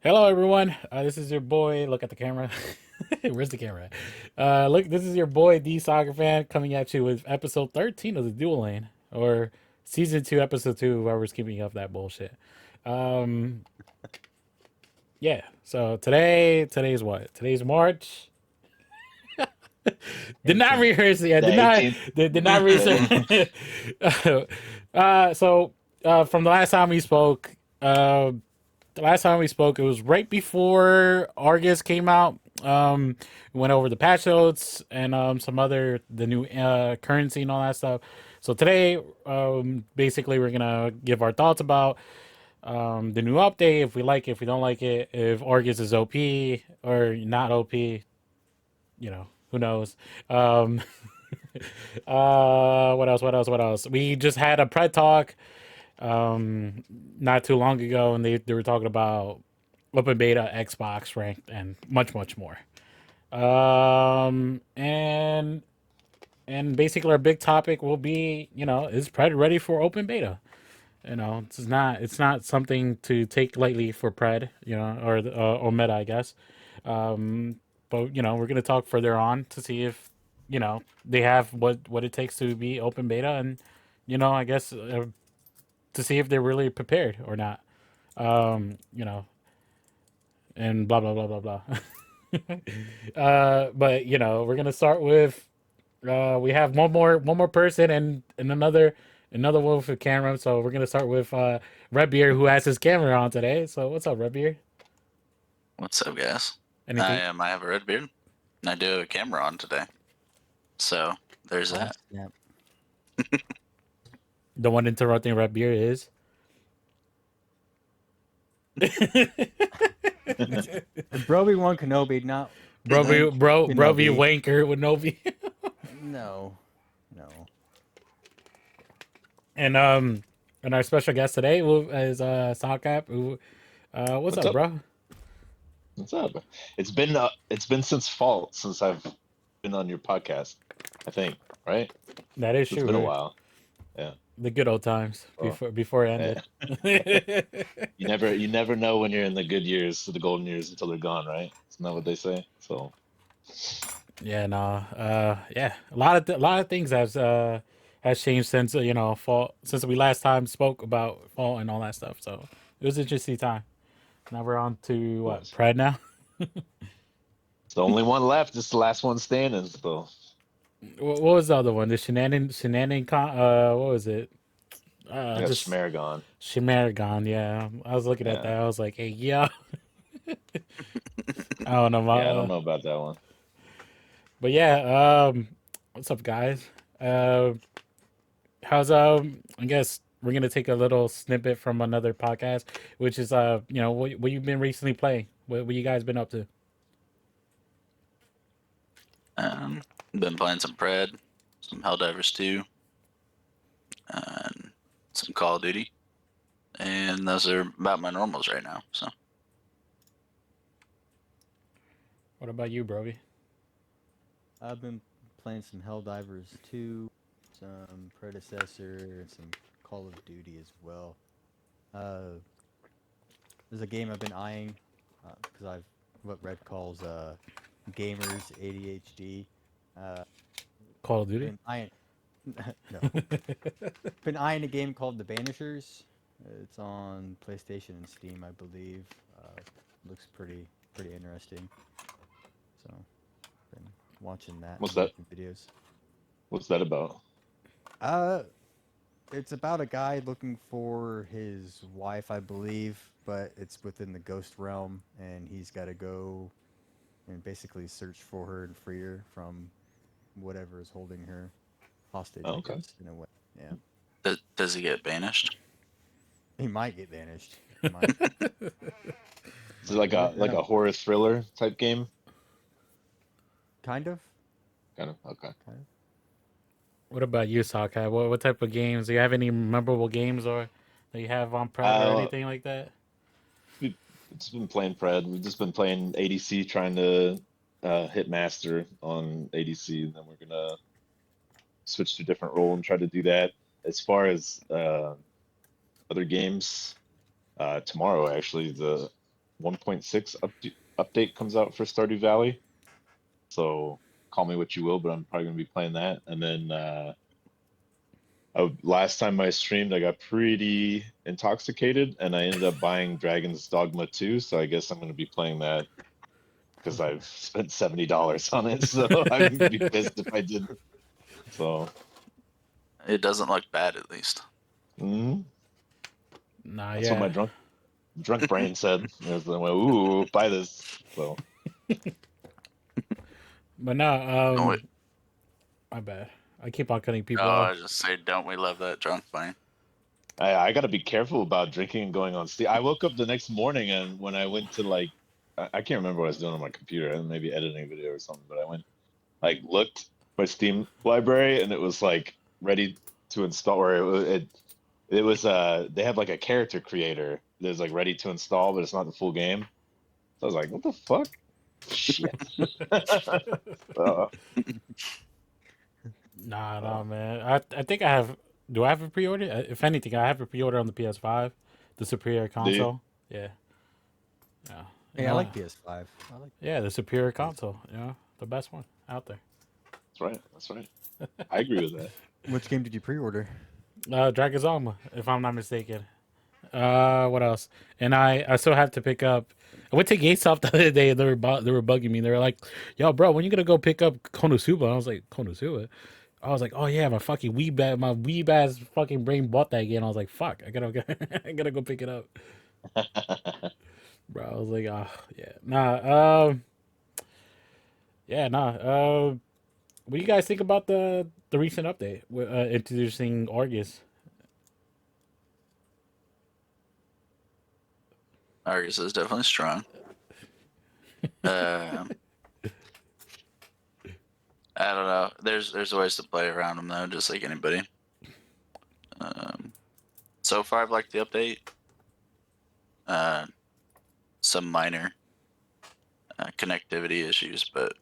Hello, everyone. This is your boy. Look at the camera. Where's the camera? Look, this is your boy DeSoccerfan coming at you with episode 13 of the Dual Lane, or season 2, episode 2. Whoever's keeping up that bullshit. Um, yeah. So today's what? Today's March. Did not 18th. rehearse it. Yeah, The did not 18th. did not research. The, From the last time we spoke, it was right before Argus came out. We went over the patch notes and some other the new currency and all that stuff. So today, basically, we're gonna give our thoughts about the new update. If we like it, if we don't like it, if Argus is OP or not OP, who knows. Um, what else? What else? What else? We just had a pred talk not too long ago, and they were talking about open beta, Xbox ranked, and much much more. And basically our big topic will be, is Pred ready for open beta? It's not something to take lightly for Pred, or meta, I guess. But we're gonna talk further on to see if they have what it takes to be open beta, and I guess to see if they're really prepared or not. Um, you know, and blah blah blah blah blah. But we're gonna start with we have one more person and another one with a camera. So we're gonna start with Redbeard, who has his camera on today. So what's up, Redbeard? What's up, guys? I Anything? am. I have a red beard, and I do have a camera on today. So there's Oh, that. snap. The one interrupting Redbeard is. Broby won Kenobi, not Bro, Wank bro, be Kenobi. wanker with Novi. No, no. And our special guest today is Sockcap. Who, what's what's up, up? bro? What's up? It's been since fall since I've been on your podcast. I think, right? That is It's true. been a Right? while. Yeah. The good old times Well, before it yeah. ended. You never know when you're in the good years, the golden years until they're gone, right? Isn't that what they say? So Yeah, no, yeah, a lot of things has changed since fall since we last time spoke about fall and all that stuff. So it was an interesting time. Now we're on to it what was. Pride now. It's the only one left. It's the last one standing. So What was the other one? The what was it? I got Just Schmaragon. Shimaragon. Yeah, I was looking at Yeah. that. I was like, hey, yeah. I don't know, Yeah, I don't know about that one. but yeah. What's up, guys? Uh, how's I guess we're gonna take a little snippet from another podcast, which is what you've been recently playing. What you guys been up to? Been playing some Pred, some Helldivers 2, and some Call of Duty, and those are about my normals right now. So What about you, Broby? I've been playing some Helldivers 2, some Predecessor, and some Call of Duty as well. Uh, there's a game I've been eyeing because I've what Red calls gamers ADHD. Uh, Call of Duty. been eyeing no, been eyeing a game called The Banishers. It's on PlayStation and Steam, I believe. Looks pretty interesting. So been watching that What's and that? making videos. What's that about? Uh, it's about a guy looking for his wife, I believe, but it's within the ghost realm, and he's got to go and basically search for her and free her from whatever is holding her hostage, Oh, I okay. guess, in a way. Yeah, does he get banished? he might get banished. He might. Is it Might. like You a never like know. a horror thriller type game? Kind of. Kind of. Okay. Kind of. What about you, Sokka? What type of games? Do you have any memorable games or that you have on Pred or Uh, anything like that? we just been playing Pred. We've just been playing ADC, trying to hit master on ADC, and then we're gonna switch to a different role and try to do that. As far as other games, tomorrow actually 1.6 update comes out for Stardew Valley. So call me what you will, but I'm probably gonna be playing that. And then last time I streamed, I got pretty intoxicated, and I ended up buying Dragon's Dogma 2. So I guess I'm gonna be playing that because I've spent $70 on it. So I'd be pissed if I didn't. So It doesn't look bad, at least. mhm. Nah, That's what my yeah. drunk brain said. It was like, ooh, buy this. So But no, Don't we, my bad. I keep on cutting people I off. just say, don't we love that drunk brain? I got to be careful about drinking and going on Steam. I woke up the next morning, and when I went to like, I can't remember what I was doing on my computer, maybe editing a video or something, but I went looked my Steam library, and it was like ready to install, or it was they have like a character creator that's like ready to install, but it's not the full game. So I was like, what the fuck? Shit. Nah, man. I think I have. Do I have a pre-order? If anything, I have a pre-order on the PS5, the superior Do you? console. Yeah. Yeah. You Hey, I know, like PS5. I like yeah, the superior PS5. console. You know, the best one out there. That's right. That's right. I agree with that. Which game did you pre-order? Dragon's Dogma, if I'm not mistaken. What else? And I still have to pick up. I went to GameStop the other day, and they were bugging me. They were like, "Yo, bro, when you gonna go pick up Konosuba?" And I was like, "Konosuba." I was like, "Oh yeah, my weeb ass fucking brain bought that game." I was like, "Fuck, I gotta go, I gotta go pick it up." Bro, I was like, "Oh yeah, nah, yeah, nah." What do you guys think about the recent update with introducing Argus? Argus is definitely strong. I don't know. There's ways to play around him though, just like anybody. So far, I've liked the update. Some minor connectivity issues, but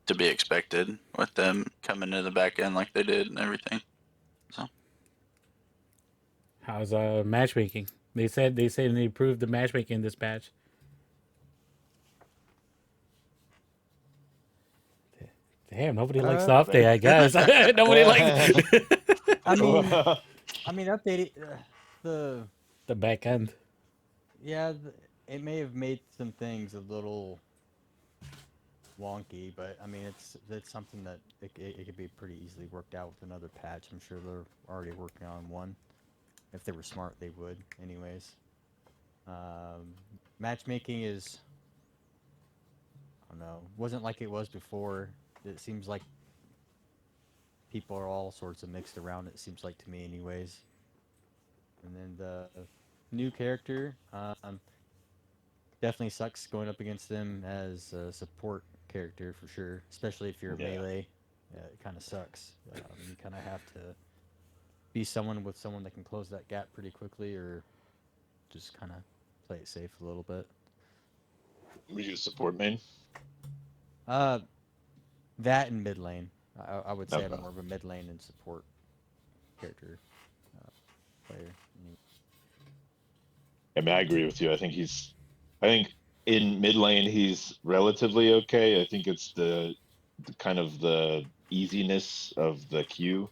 to be expected with them coming to the back end like they did and everything. So How's matchmaking? They said they improved the matchmaking in this patch. Damn, nobody likes the Uh, update. I guess nobody likes I mean, updated the the back end. yeah, it may have made some things a little wonky, but I mean, it's something that it could be pretty easily worked out with another patch. I'm sure they're already working on one. If they were smart, they would, anyways. Matchmaking is, I don't know, wasn't like it was before. It seems like people are all sorts of mixed around. It seems like to me, anyways. And then the new character, definitely sucks going up against them as a support character for sure, especially if you're a Yeah. melee. It kind of sucks. You kind of have to be someone that can close that gap pretty quickly, or just kind of play it safe a little bit. Were you a support main? That and mid lane. I would say Okay. I'm more of a mid lane and support character player. I mean, I agree with you. I think in mid lane he's relatively okay. I think it's the kind of the easiness of the Q.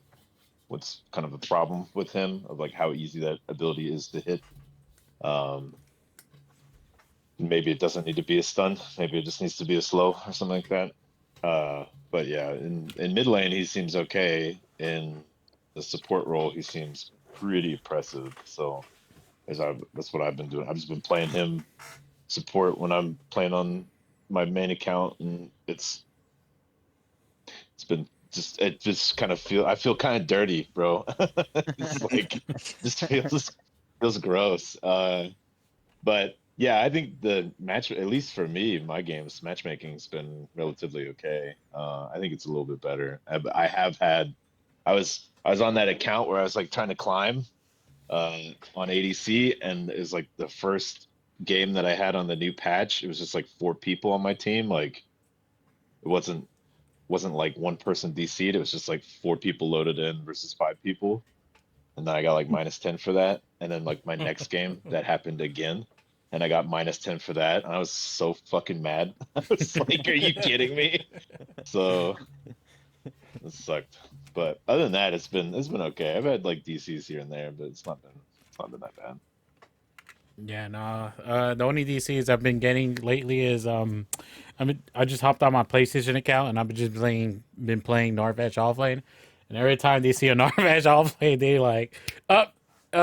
What's kind of the problem with him of like how easy that ability is to hit. Maybe it doesn't need to be a stun. Maybe it just needs to be a slow or something like that. But yeah, in mid lane he seems okay. In the support role he seems pretty impressive. So that's what I've been doing. I've just been playing him support when I'm playing on my main account, and it's been it just kind of I feel kind of dirty, bro. It's like just feels gross. But yeah, I think the match, at least for me, my games matchmaking's been relatively okay. I think it's a little bit better. I have had, I was on that account where I was like trying to climb on ADC, and it was like the first game that I had on the new patch. It was just like 4 people on my team. Like it wasn't like one person DC'd. It was just like 4 people loaded in versus 5 people, and then I got like -10 for that. And then like my next game that happened again, and I got -10 for that. And I was so fucking mad. I was like, "Are you kidding me?" So it sucked. But other than that, it's been okay. I've had like DCs here and there, but it's not been that bad. Yeah, no. The only DCs I've been getting lately is I just hopped on my PlayStation account and I've just been playing Norvege offlane, and every time they see a Norvege offlane, they like up.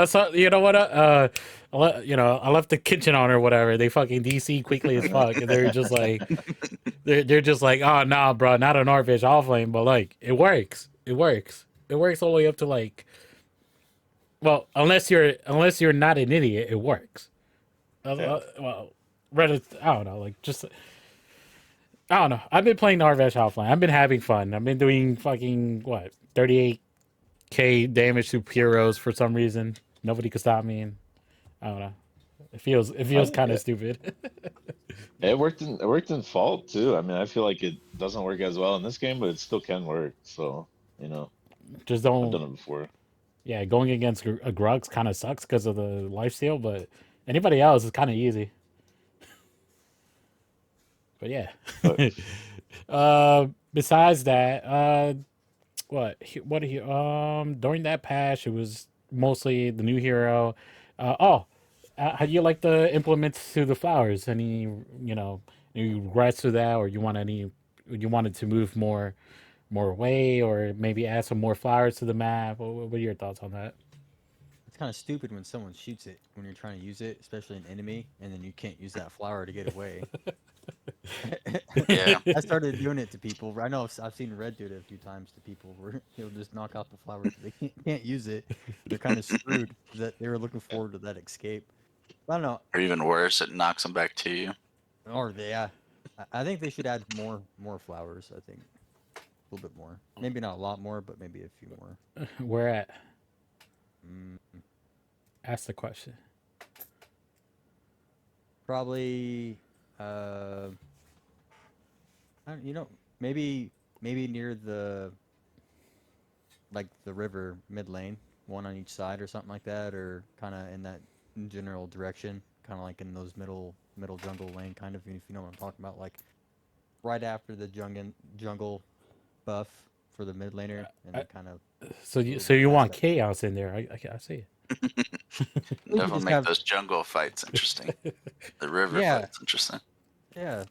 So you know what? I left the kitchen on or whatever. They fucking DC quickly as fuck, and they're just like, they're just like, oh nah, bro, not a Norvege offlane, but like it works. It works. It works all the way up to like, well, unless you're not an idiot, it works. Yeah. Well, Reddit. I don't know. Like just I don't know. I've been playing Norvege offline. I've been having fun. I've been doing fucking what 38k damage to heroes for some reason. Nobody could stop me. And I don't know. It feels kind of stupid. It worked in Fault too. I mean, I feel like it doesn't work as well in this game, but it still can work. So, Just I've don't. done it before. Yeah, going against a Grugs kind of sucks because of the lifesteal, but anybody else is kind of easy. But yeah. But Besides that, during that patch it was mostly the new hero. How do you like the implements to the flowers? Any regrets to that, or you wanted to move more away, or maybe add some more flowers to the map? What are your thoughts on that? It's kind of stupid when someone shoots it when you're trying to use it, especially an enemy, and then you can't use that flower to get away. Yeah. I started doing it to people. I know I've seen Red do it a few times to people where he'll just knock out the flower. They can't use it. They're kind of screwed that they were looking forward to that escape. I don't know. Or even worse, it knocks them back to you. Or they, yeah. I think they should add more flowers. I think a little bit more. Maybe not a lot more, but maybe a few more. Where at? Mm, Ask the question. probably, maybe near the the river mid lane, one on each side or something like that, or kind of in that general direction, kind of like in those middle jungle lane, kind of, if you know what I'm talking about, like right after the jungle buff for the mid laner, and then kind of So a you little so bit you past want that. chaos in there? I see it. We could Definitely just make have, those jungle fights interesting. The river yeah, fights interesting. yeah.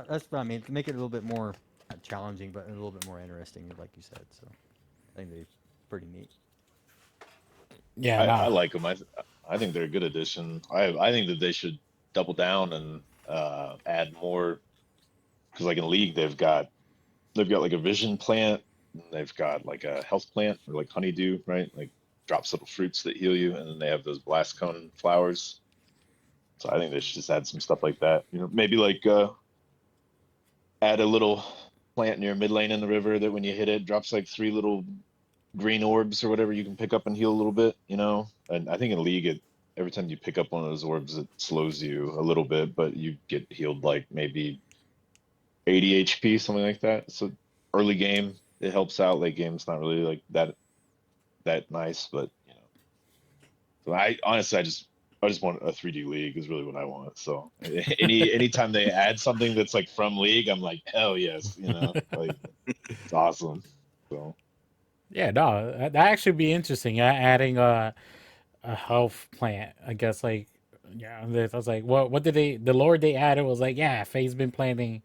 That's what I mean. To make it a little bit more not challenging, but a little bit more interesting, like you said. So I think they're pretty neat. Yeah, I nah. like them. I think they're a good addition. I think that they should double down and add more, because like in League they've got like a vision plant, and they've got like a health plant or like honeydew, right? Like drops little fruits that heal you, and then they have those blast cone flowers. So I think they should just add some stuff like that. Maybe like add a little plant near mid lane in the river that when you hit it drops like 3 little green orbs or whatever you can pick up and heal a little bit. And I think in League every time you pick up one of those orbs it slows you a little bit, but you get healed like maybe 80 HP, something like that. So early game it helps out. Late game's not really like that nice, but so I honestly I just want a 3D League is really what I want. So anytime they add something that's like from League, I'm like, hell yes, like it's awesome. So Yeah, no, that actually be interesting. Adding a health plant, I guess. Like, yeah, I was like, what did the lore they added was like, yeah, Faye's been planting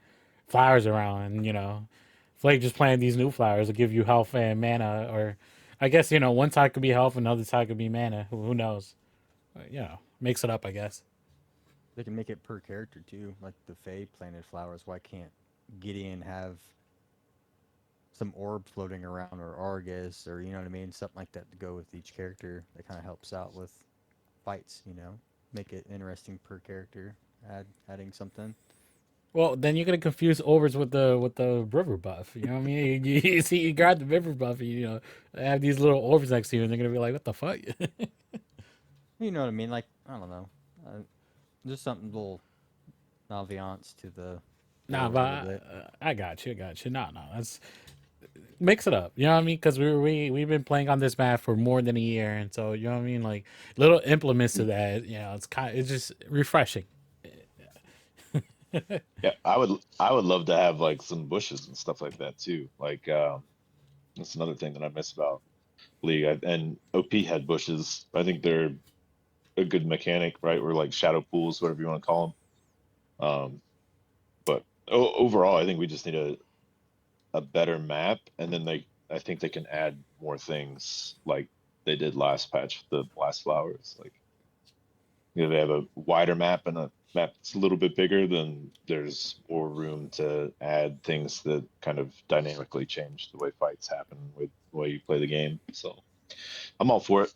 flowers around, and Flake just planted these new flowers to give you health and mana, or I guess one side could be health, another side could be mana. Who knows? But, mix it up, I guess. They can make it per character too, like the Fae planted flowers. Why can't Gideon have some orb floating around, or Argus, or you know what I mean, something like that to go with each character that kind of helps out with fights. Make it interesting per character. Adding something. Well, then you're gonna confuse overs with the river buff. You know what I mean? You see, you grab the river buff, and, have these little orbs next to you, and they're gonna be like, "What the fuck?" You know what I mean? Like, I don't know, just something little ambiance to the Nah, lore a little bit. but I got you. No, that's mix it up. You know what I mean? Because we've been playing on this map for more than a year, and so you know what I mean. Like little implements to that. It's just refreshing. Yeah, I would love to have like some bushes and stuff like that too. Like that's another thing that I miss about League. And OP had bushes. I think they're a good mechanic, right? Or like shadow pools, whatever you want to call them. But overall, I think we just need a better map, and then I think they can add more things like they did last patch with the blast flowers. Like, they have a wider map and a map that's a little bit bigger, then there's more room to add things that kind of dynamically change the way fights happen with the way you play the game. So I'm all for it.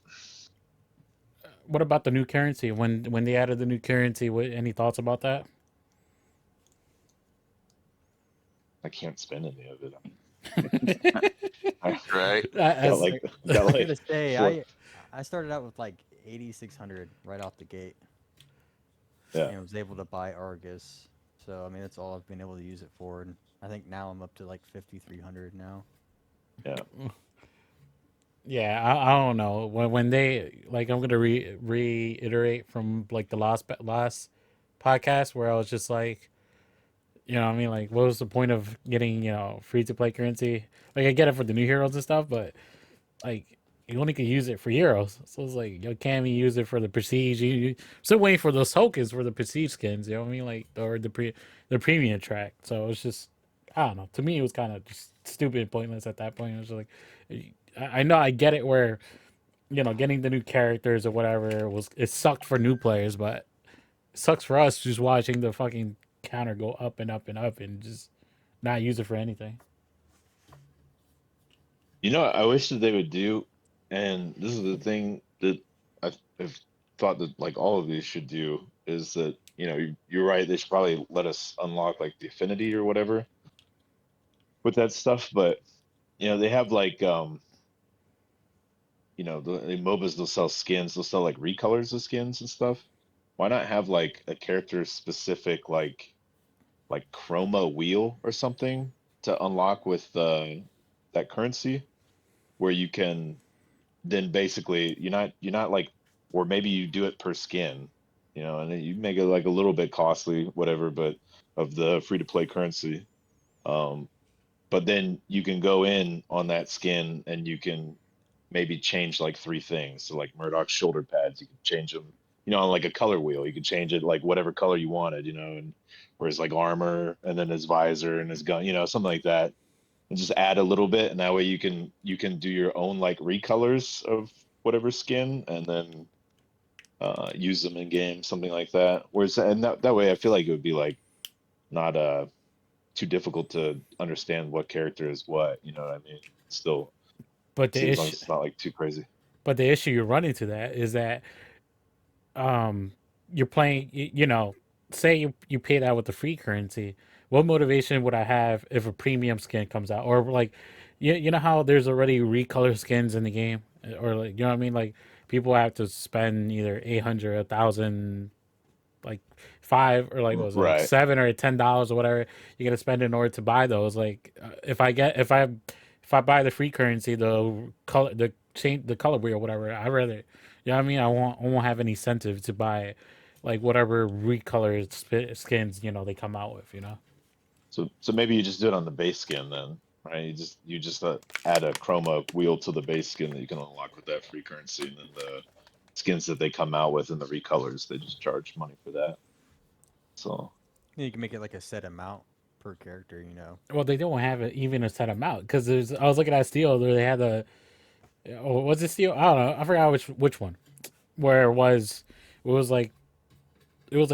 What about the new currency? When they added the new currency, any thoughts about that? I can't spend any of it. Right? Got As like I got was like gonna say four. I started out with like 8,600 right off the gate, Yeah. and was able to buy Argus. So I mean that's all I've been able to use it for, and I think now I'm up to like 5,300 now. Yeah. yeah, I don't know when they like I'm gonna reiterate from like the last podcast where I was just like, you know what I mean, like what was the point of getting free to play currency? Like I get it for the new heroes and stuff, but like you only could use it for heroes. So it's like you can't even use it for the prestige. You still waiting for those tokens for the prestige skins. You know what I mean? Like or the premium track. So it's just I don't know. To me, it was kind of just stupid, and pointless at that point. It was just like I know I get it where getting the new characters or whatever it sucked for new players, but it sucks for us just watching the fucking counter go up and up and up and just not use it for anything. I wish that they would do, and this is the thing that I've thought that like all of these should do is that you're right. They should probably let us unlock like the affinity or whatever with that stuff. But they have like the MOBAs. They'll sell skins. They'll sell like recolors of skins and stuff. Why not have like a character specific like chroma wheel or something to unlock with that currency where you can then basically you're not like, or maybe you do it per skin, and then you make it like a little bit costly, whatever, but of the free to play currency. Um, but then you can go in on that skin and you can maybe change like three things. So like Murdoch's shoulder pads, you can change them, on like a color wheel. You can change it like whatever color you wanted, and whereas like armor and then his visor and his gun, something like that, and just add a little bit, and that way you can do your own like recolors of whatever skin, and then use them in game, something like that. Whereas and that way, I feel like it would be like not too difficult to understand what character is what. You know what I mean? Still, But see, the as long issue, as it's not like too crazy. but the issue you run into that is that um you're playing say you pay that with the free currency. What motivation would I have if a premium skin comes out, or like you know how there's already recolor skins in the game, or like you know what I mean, like people have to spend either 800 1,000 like five or like what was it, like Right. $7 or $10 or whatever you got to spend in order to buy those. Like if I buy the free currency, the color the change the color wheel or whatever, I rather you know what I mean. I won't have any incentive to buy like whatever recolored skins they come out with. So maybe you just do it on the base skin then, right? You just add a chroma wheel to the base skin that you can unlock with that free currency, and then the skins that they come out with and the recolors, they just charge money for that. So Then you can make it like a set amount per character. Well, they don't have it even a set amount because there's. I was looking at Steel where they had the. Oh, was it Steel? I don't know. I forgot which one. Where it was like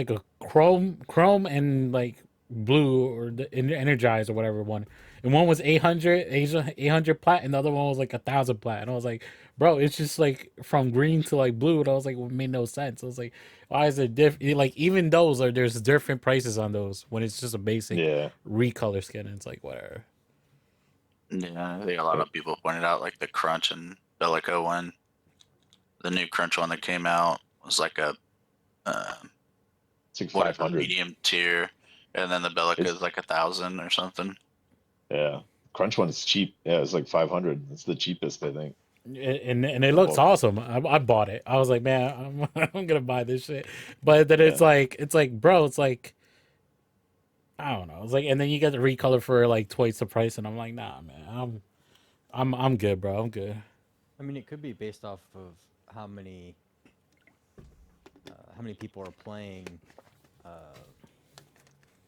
a chrome and like blue or the energized or whatever one, and one was 800 plat, and the other one was like 1,000 plat, and I was like, bro, it's just like from green to like blue, and I was like, well, it made no sense. I was like, why is it different? Like even those there's different prices on those when it's just a basic yeah, recolor skin, and it's like whatever. Yeah, I think a lot Yep. of people pointed out like the Crunch and Bellico one. The new Crunch one that came out was like a it's like whatever 500. medium tier, and then the Bellica It's is like 1,000 or something. Yeah, Crunch one is cheap. Yeah, it's like 500. It's the cheapest, I think. And it looks Well, awesome. I bought it. I was like, man, I'm, I'm gonna buy this shit. But then yeah, it's like, bro, it's like I don't know. It's like, and then you get the recolor for like twice the price, and I'm like, nah, man, I'm good, bro. I'm good. I mean, it could be based off of how many people are playing uh,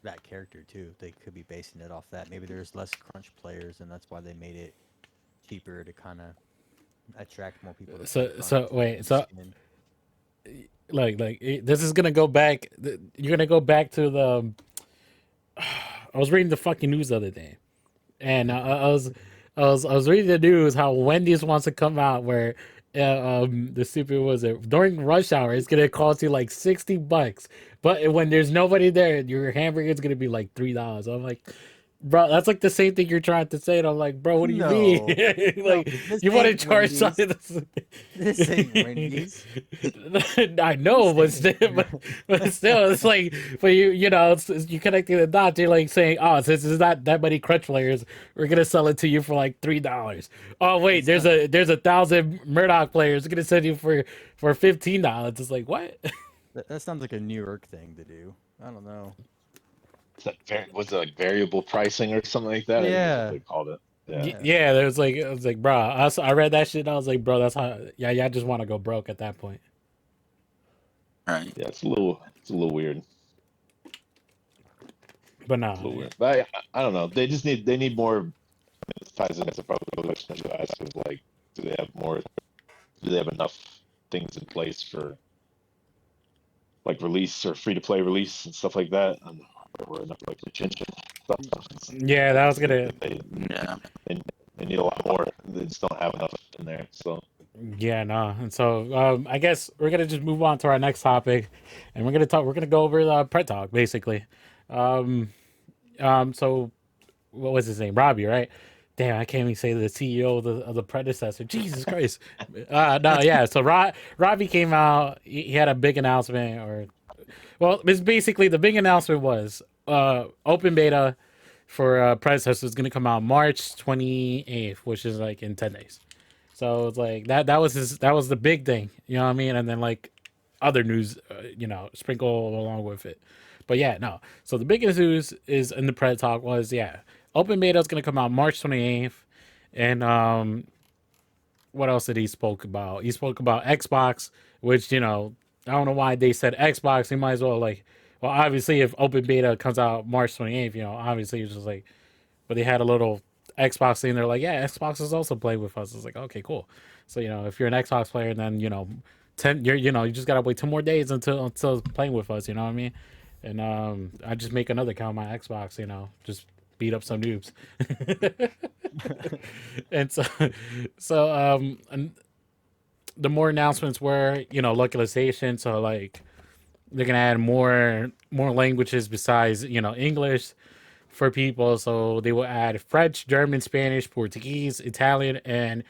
that character too. They could be basing it off that. Maybe there's less crunch players, and that's why they made it cheaper to kind of attract more people to play crunch. So wait, so Skin. this is gonna go back. You're gonna go back to the. I was reading the fucking news the other day, and I was reading the news how Wendy's wants to come out where the stupid was it during rush hour it's gonna cost you like $60, but when there's nobody there, your hamburger is gonna be like $3. I'm like, bro, that's like the same thing you're trying to say. And I'm like, bro, what do you mean? No. Like, this you want to ain't charge Wendy's. something that's This ain't Wendy's. I know, but This still, but still, it's like, but you know, you connecting the dots. You're like saying, oh, since there's not that many crunch players, we're gonna sell it to you for like $3. Oh wait, It's there's 1,000 Murdoch players. We're gonna sell you for $15. It's like what? that sounds like a New York thing to do. I don't know. Was it like variable pricing or something like that? I think that's Yeah. what they called it. Yeah. Yeah, there was like, I was like, bro, I read that shit. And I was like, bro, that's how. Yeah, I just want to go broke at that point. Right. Yeah, it's a little weird. But It's a little no, weird. But I don't know. They need more. This ties into probably the question you asked was like, do they have enough things in place for like release or free to play release and stuff like that, or enough like retention stuff. yeah, that was gonna. Yeah. They need a lot more. They just don't have enough in there. So Yeah, no. And so I guess we're gonna just move on to our next topic, and we're gonna go over the Pret Talk basically. Um, so what was his name? Robbie, right? Damn, I can't even say the CEO of the predecessor. Jesus Christ. No, yeah. So Robbie came out. He had a big announcement, or well, it's basically the big announcement was open beta for Predecessor is gonna come out March 28th, which is like in 10 days. So it's like that was the big thing, you know what I mean? And then like other news, sprinkle along with it. But yeah, no. So the biggest news is in the Pred Talk was open beta is gonna come out March 28th, and what else did he spoke about? He spoke about Xbox, which I don't know why they said Xbox. He might as well well, obviously if open beta comes out March 28th, obviously it's just like, but they had a little Xbox thing. They're like, yeah, Xbox is also playing with us. It's like, okay, cool. So if you're an Xbox player, then 10, you just gotta wait 2 more days until playing with us. You know what I mean? And I just make another account on my Xbox. Just beat up some noobs. And and the more announcements were localization. So like they're gonna add more languages besides English for people. So they will add French, German, Spanish, Portuguese, Italian, and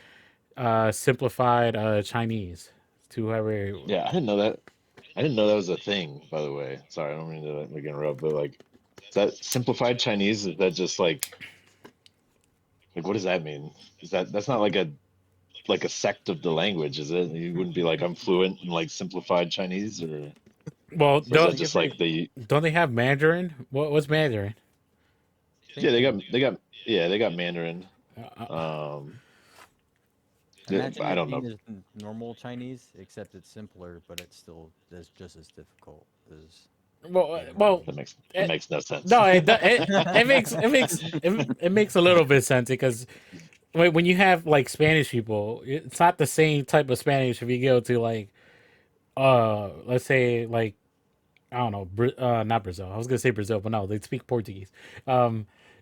simplified Chinese to whoever. yeah, I didn't know that. I didn't know that was a thing. By the way, sorry, I don't mean to like interrupt, but like, is that simplified Chinese? Is that just like what does that mean? Is that's not like a sect of the language, is it? You wouldn't be like I'm fluent in like simplified Chinese, or Well, is that just like don't they have Mandarin? What's Mandarin? Yeah, they got Mandarin. Um, Imagine I it don't know. being just normal Chinese, except it's simpler, but it's still just as difficult as. Well, That it- makes no sense. no, it makes a little bit of sense because when you have like Spanish people, it's not the same type of Spanish if you go to like let's say like I don't know, not Brazil. I was gonna say Brazil, but no, they speak Portuguese.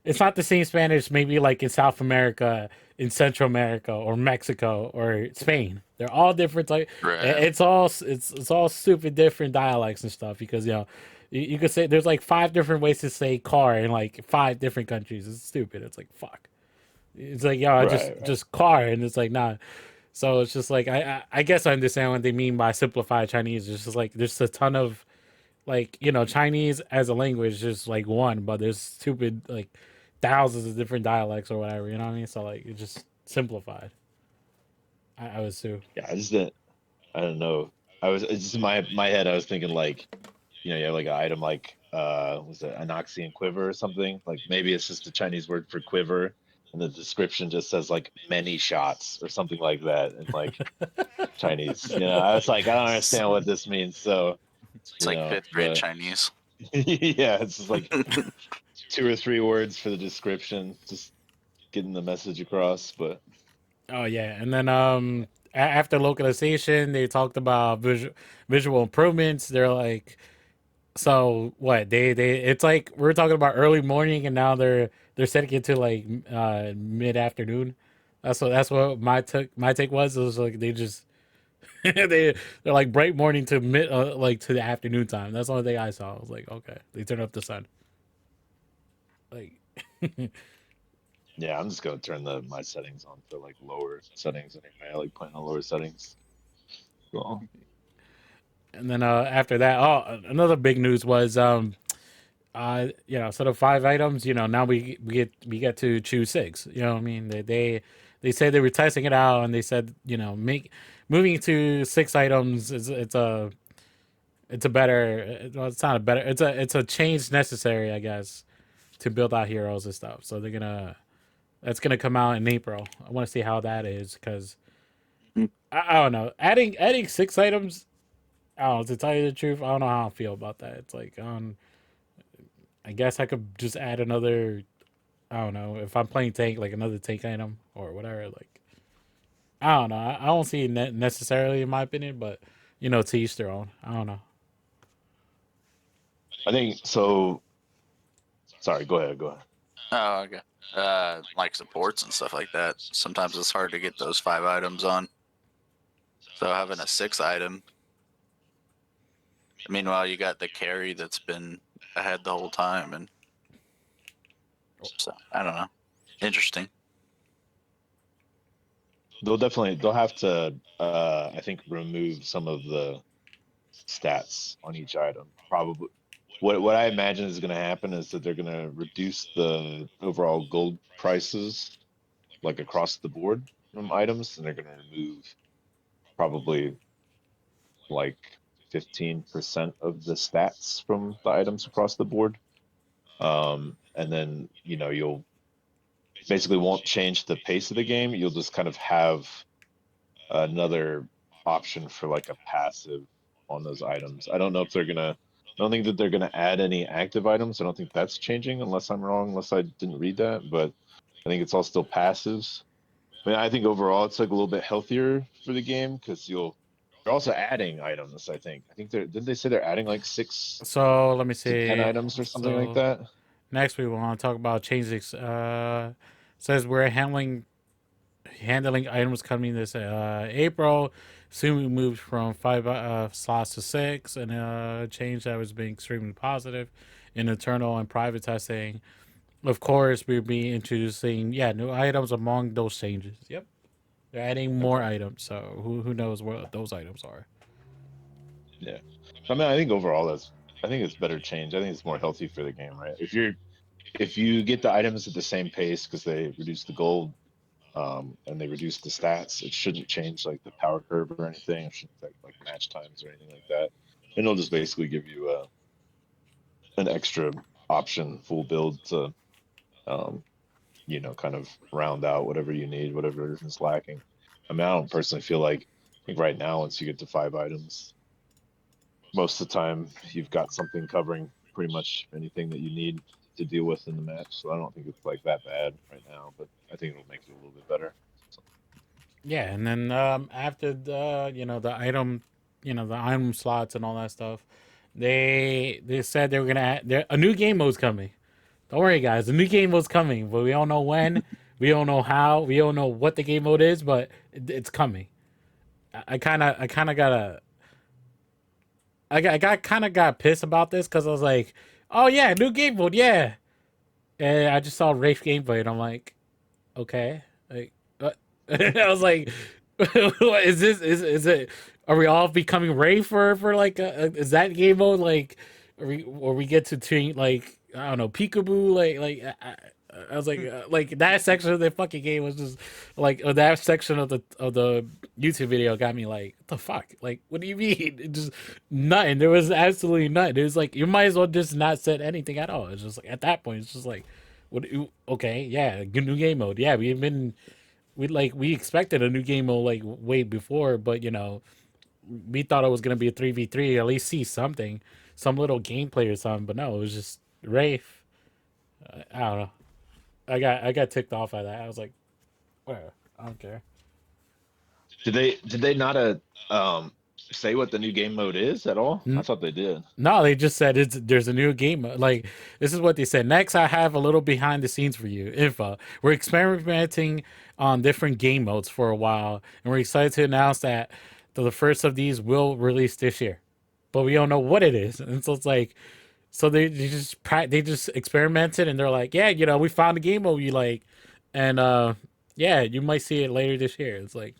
It's not the same Spanish. Maybe like in South America, in Central America, or Mexico, or Spain. They're all different. Like Right. it's all stupid different dialects and stuff because you could say there's like 5 different ways to say car in like 5 different countries. It's stupid. It's like fuck. It's like just car, and it's like nah. So it's just like I guess I understand what they mean by simplified Chinese. It's just like there's a ton of like Chinese as a language is just like one, but there's stupid like thousands of different dialects or whatever. You know what I mean? So like it's just simplified. I would assume. Yeah, I don't know. It's just in my head. I was thinking like, you have like an item like was it Anoxian quiver or something? Like maybe it's just a Chinese word for quiver, and the description just says like many shots or something like that in like Chinese. I was like, I don't understand what this means. So, It's like fifth grade but Chinese. yeah, it's just like 2 or 3 words for the description, just getting the message across. But Oh yeah, and then after localization, they talked about visual improvements. They're like, so what? They it's like we're talking about early morning, and now they're setting it to like mid-afternoon. That's what my take was. It was like they just they're like bright morning to mid like to the afternoon time. That's the only thing I saw. I was like, okay, they turned up the sun. Like, yeah, I'm just gonna turn my settings on for like lower settings anyway. I like playing on lower settings. Well, and then after that, another big news was sort of 5 items, now we get to choose 6. What I mean? They said they were testing it out, and they said, moving to 6 items is it's a better, well, it's not a better, it's a change necessary, I guess, to build out heroes and stuff. So that's gonna come out in April. I want to see how that is, because I don't know, adding 6 items. I don't know, to tell you the truth, I don't know how I feel about that. It's like, I guess I could just add another. I don't know, if I'm playing tank, like another tank item or whatever. Like, I don't know. I don't see it necessarily, in my opinion, but to each their own. I don't know. I think so. Sorry, go ahead. Go ahead. Oh, okay. Like supports and stuff like that. Sometimes it's hard to get those 5 items on. So having a 6 item. Meanwhile, you got the carry that's been ahead the whole time, and so I don't know. Interesting. They'll have to I think remove some of the stats on each item. Probably what I imagine is going to happen is that they're going to reduce the overall gold prices like across the board from items, and they're going to remove probably like 15% of the stats from the items across the board. And then you'll basically won't change the pace of the game. You'll just kind of have another option for like a passive on those items. I don't know if they're gonna. I don't think that they're gonna add any active items. I don't think that's changing, unless I'm wrong, unless I didn't read that. But I think it's all still passives. I mean, I think overall it's like a little bit healthier for the game, because you're also adding items. I think didn't they say they're adding like 6 So let me to 10 see. items or something like So that? next we want to talk about changes. Says we're handling items coming this April. Soon we moved from 5 slots to 6, and a change that was being extremely positive in internal and private testing. Of course, we'll be introducing new items among those changes. Yep, they're adding more items. So who knows what those items are? Yeah. I mean, I think overall I think it's better change. I think it's more healthy for the game, right? If you get the items at the same pace because they reduce the gold, and they reduce the stats, it shouldn't change like the power curve or anything. It shouldn't affect like match times or anything like that. And it'll just basically give you an extra option, full build to, um, kind of round out whatever you need, whatever is lacking. I mean, I don't personally feel like, I think right now, once you get to 5 items, most of the time you've got something covering pretty much anything that you need to deal with in the match. So I don't think it's like that bad right now, but I think it'll make it a little bit better. So. Yeah, and then after the item slots and all that stuff, they said they were gonna a new game mode's coming. Don't worry, guys, a new game mode's coming, but we don't know when, we don't know how, we don't know what the game mode is, but it's coming. I kind of got pissed about this, because I was like, oh yeah, new game mode, yeah, and I just saw Rafe gameplay, and I'm like, okay, like, what? I was like, what is this? Is it? Are we all becoming Rafe for like? Is that game mode like? Or we get to train like, I don't know, peekaboo, like I was like that section of the fucking game was just like that section of the YouTube video got me like, what the fuck? Like, what do you mean? It just nothing. There was absolutely nothing. It was like you might as well just not said anything at all. It's just like at that point, it's just like, what? Okay, yeah, new game mode. Yeah, we expected a new game mode like way before, but we thought it was gonna be a 3v3. At least see something, some little gameplay or something. But no, it was just Rafe. I don't know. I got ticked off by that. I was like, where? I don't care. Did they not say what the new game mode is at all? I thought they did. No, they just said there's a new game. Like, this is what they said. Next, I have a little behind the scenes for you. Info. We're experimenting on different game modes for a while, and we're excited to announce that the first of these will release this year, but we don't know what it is. And so it's like, so they just experimented, and they're like, yeah, we found a game mode you like, and yeah, you might see it later this year. It's like,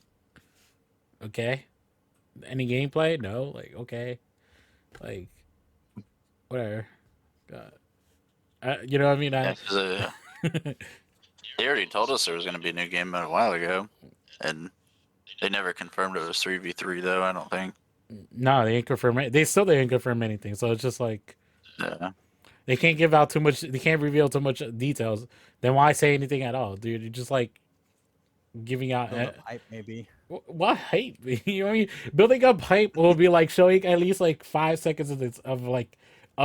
okay, any gameplay? No, like, okay, like, whatever. You know what I mean? Yeah, 'cause, they already told us there was going to be a new game mode a while ago, and they never confirmed it was 3v3 though. I don't think. No, they ain't confirm. They didn't confirm anything. So it's just like Yeah. they can't give out too much. They can't reveal too much details. Then why say anything at all, dude? You're just like giving out. Build up hype, maybe. What hype? You know what I mean? Building up hype will be like showing at least like 5 seconds of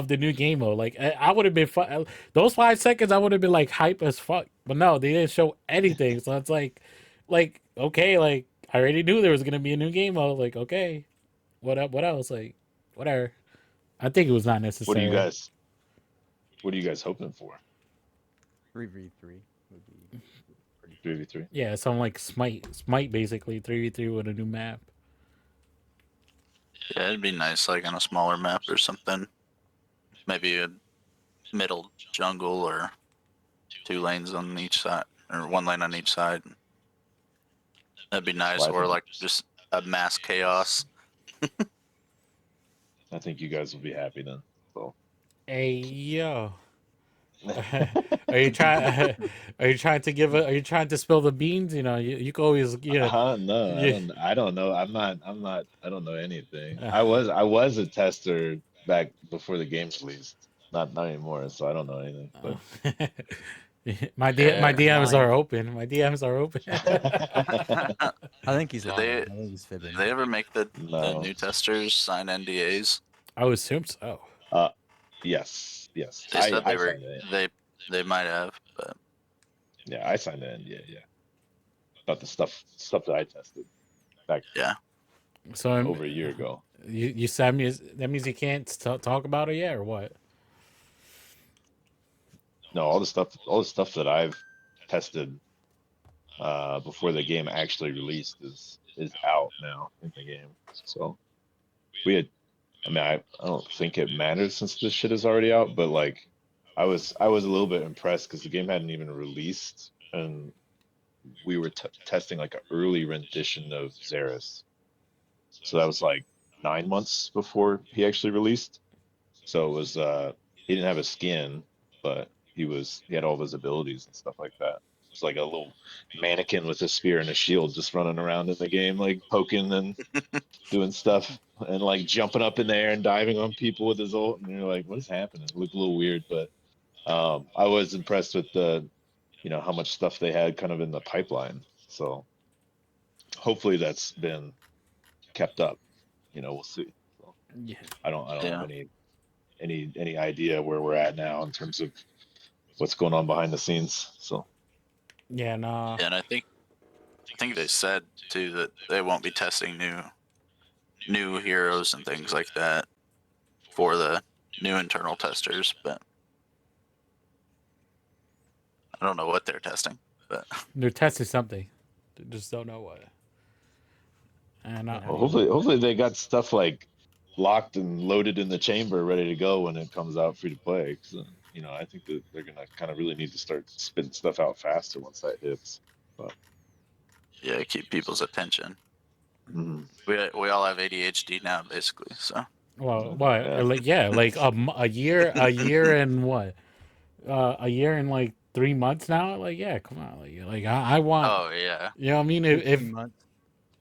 the new game mode. Like, I would have been fun. Those 5 seconds, I would have been like hype as fuck. But no, they didn't show anything. So it's like okay, like I already knew there was gonna be a new game mode. Like, okay, what up? What else? Like, whatever. I think it was not necessary. What are you guys hoping for? 3v3 would be pretty. 3v3. Yeah, something like Smite basically 3v3 with a new map. Yeah, it'd be nice, like on a smaller map or something. Maybe a middle jungle or 2 lanes on each side, or 1 lane on each side. That'd be nice, Well, I or think like just a mass chaos. I think you guys will be happy then. So. Hey yo. Are you trying? Are you trying to give? Are you trying to spill the beans? You can always. No, I don't know. I'm not. I don't know anything. I was a tester back before the game released. Not anymore. So I don't know anything. But my DMs are open. My DMs are open. I think he's Did lying. they- I think he's fibbing. Did they ever make the No. new testers sign NDAs? I would assume so. Yes. They said they were. signed it. They might have, but Yeah, I signed it. Yeah. About the stuff that I tested back So over a year ago. You said me. That means you can't talk about it yet, or what? No, all the stuff that I've tested before the game actually released is out now in the game. So I don't think it matters since this shit is already out, but like I was a little bit impressed because the game hadn't even released, and we were testing like an early rendition of Xeris. So that was like 9 months before he actually released. So it was he didn't have a skin, but he had all of his abilities and stuff like that. It's like a little mannequin with a spear and a shield just running around in the game, like poking and doing stuff and like jumping up in the air and diving on people with his ult. And you're like, what is happening? It looked a little weird, but I was impressed with how much stuff they had kind of in the pipeline. So hopefully that's been kept up. We'll see. So, Yeah. I don't have any idea where we're at now in terms of what's going on behind the scenes. So Yeah. No. and I think they said too that they won't be testing new heroes and things like that for the new internal testers, but I don't know what they're testing. But They're testing something. They just don't know what. And well, hopefully they got stuff like locked and loaded in the chamber, ready to go when it comes out free to play. 'Cause, I think that they're gonna kind of really need to start spitting stuff out faster once that hits. But yeah, keep people's attention. mhm. We all have ADHD now, basically. So well, what? Yeah. Like a year and what? A year and like 3 months now. Like, yeah, come on. Like I want. Oh yeah. You know what I mean? 16 months.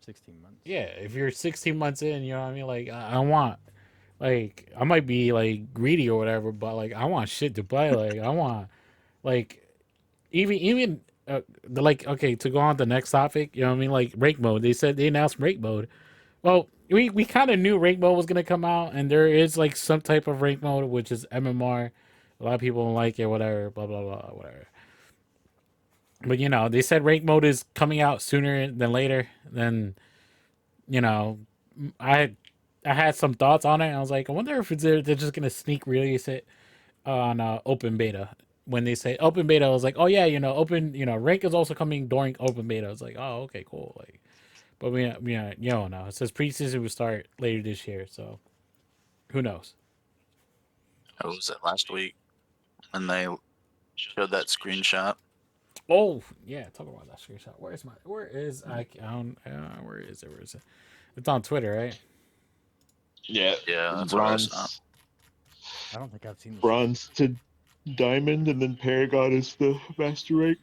16 months. Yeah, if you're 16 months in, you know what I mean. Like I want. Like I might be like greedy or whatever, but like I want shit to play. Like I want like even like okay, to go on to the next topic. You know what I mean? Like rank mode. They said they announced rank mode. Well, we kind of knew rank mode was gonna come out, and there is like some type of rank mode which is MMR. A lot of people don't like it, whatever, blah blah blah, whatever. But you know, they said rank mode is coming out sooner than later. Then you know, I I had some thoughts on it. And I was like, I wonder if they're just gonna sneak release it on open beta. When they say open beta, I was like, oh yeah, open, rank is also coming during open beta. I was like, oh okay, cool. Like, but you don't know. It says preseason will start later this year, so who knows? What was it last week when they showed that screenshot? Oh yeah, talk about that screenshot. Where is where is it? Where is it? It's on Twitter, right? Yeah, Yeah, that's what I saw. bronze, I don't think I've seen this. bronze to diamond, and then Paragon is the master rank.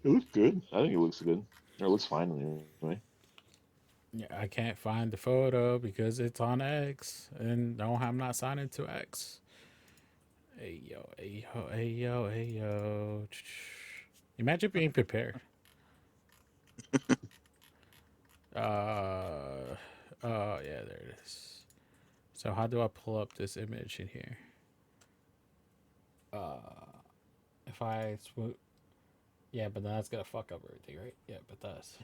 It looks good. I think it looks good. Or it looks fine anyway. Yeah, I can't find the photo because it's on X, and no, I'm not signed into X. Hey yo, hey yo, hey yo, hey yo. Imagine being prepared. Yeah, there it is. So how do I pull up this image in here? If I swoop, yeah, but then that's gonna fuck up everything, right? Yeah, but that's.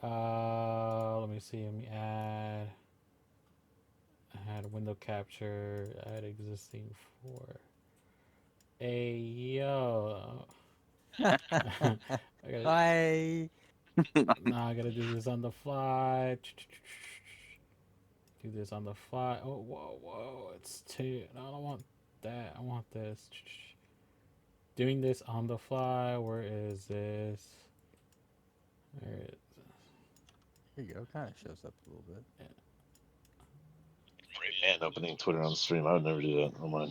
Let me see. Let me add window capture. Add existing for. Hey yo. I gotta, Hi. nah, I gotta do this on the fly. Do this on the fly. Oh, whoa, whoa. It's two. No, I don't want that. I want this. Doing this on the fly. Where is this? There it is. Here you go. Kind of shows up a little bit. Great man opening Twitter on stream. I would never do that. Oh my.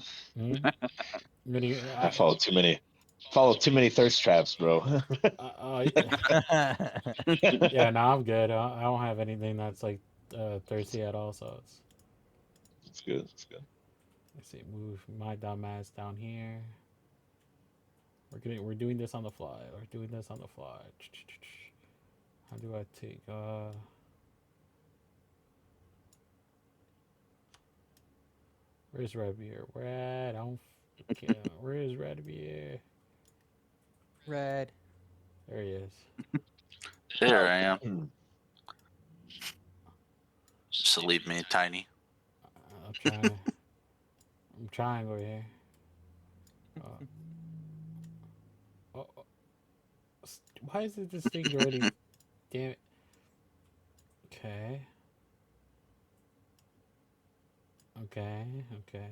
Video, I follow too many thirst traps, bro. yeah, no, I'm good. I don't have anything that's like thirsty at all. So It's good. It's good. let's see. Move my dumbass down here. We're doing this on the fly. We're doing this on the fly. How do I take where's Redbeard? Red, I don't where is Redbeard? Red. There he is. There I am. Just to leave me tiny. I'm trying. I'm trying over here. Why is it this thing already? Damn it. Okay. Okay. Okay.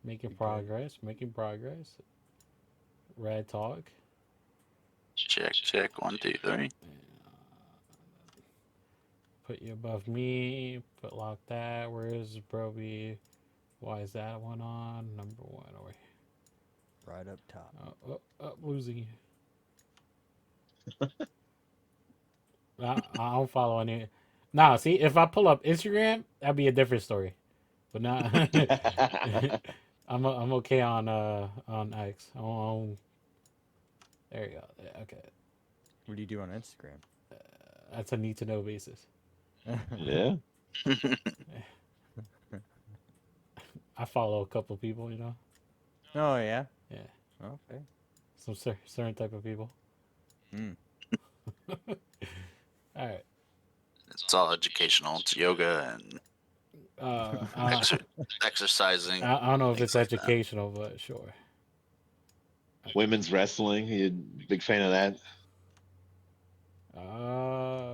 Making progress. Making progress. Red talk. Check, check. 1, 2, 3. Put you above me. Put lock that. Where is Broby? Why is that one on? Number 1 over here. Right up top. Losing you. I don't follow any. Nah, see, if I pull up Instagram, that'd be a different story. But now, I'm okay on X. There you go. Yeah, okay, What do you do on Instagram? that's a need to know basis. Yeah. I follow a couple people, Oh yeah. Yeah, Okay. some certain type of people. Mm. All right. It's all educational. It's yoga and exercising. I don't know if it's things like that. educational, but sure. Women's wrestling. You big fan of that?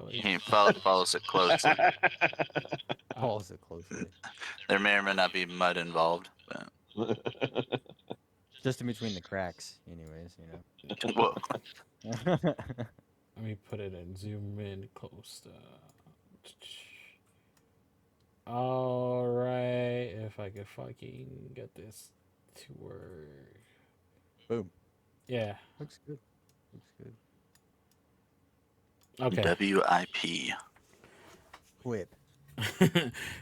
He follows it closely. Follows it closely. There may or may not be mud involved, but Just in between the cracks, anyways. whoa. Let me put it in. Zoom in close. All right, if I could fucking get this Two word. Boom. Yeah. Looks good. Looks good. Okay. WIP. Whip.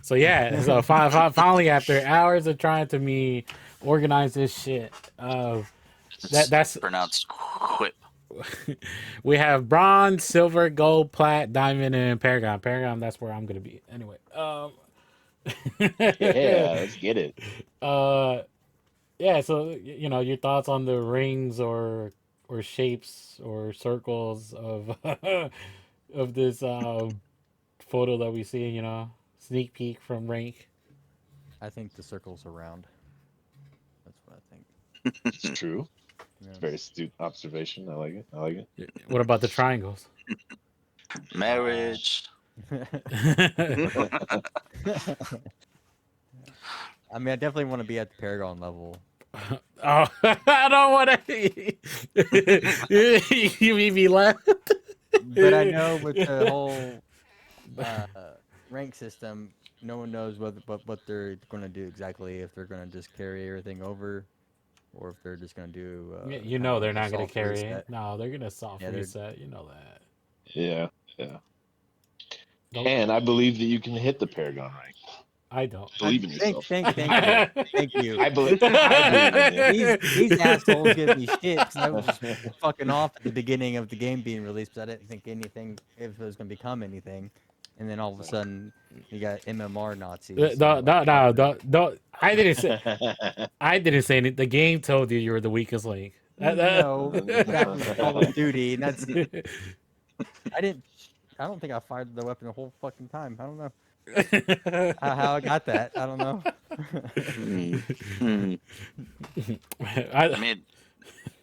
So yeah, so finally after hours of trying to me organize this shit, It's that's pronounced whip. we have bronze, silver, gold, plat, diamond, and paragon. Paragon, that's where I'm gonna be. Anyway, Yeah, let's get it. yeah. So you know your thoughts on the rings or shapes or circles of of this photo that we see. You know, sneak peek from rank. I think the circle's around. That's what I think. It's true. Yeah. Very astute observation. I like it. I like it. What about the triangles? Marriage. I mean, I definitely want to be at the Paragon level. Oh, I don't want to. You made me laugh. But I know with the whole rank system, no one knows what they're going to do exactly. If they're going to just carry everything over, or if they're just going to do. You kind know of they're like a not gonna soft carry it. reset. No, they're gonna soft Yeah, they're- reset. You know that. Yeah, yeah. Don't- And I believe that you can hit the Paragon rank. I don't. Believe in yourself. Thank you. Thank you. I believe in you. These assholes give me shit because I was just fucking off at the beginning of the game being released, but I didn't think anything if it was going to become anything. And then all of a sudden, you got MMR Nazis. No. I didn't say. I didn't say anything. The game told you you were the weakest link. No, that was Call of Duty, and that's. I don't think I fired the weapon the whole fucking time. I don't know how I got that. I don't know. I mean,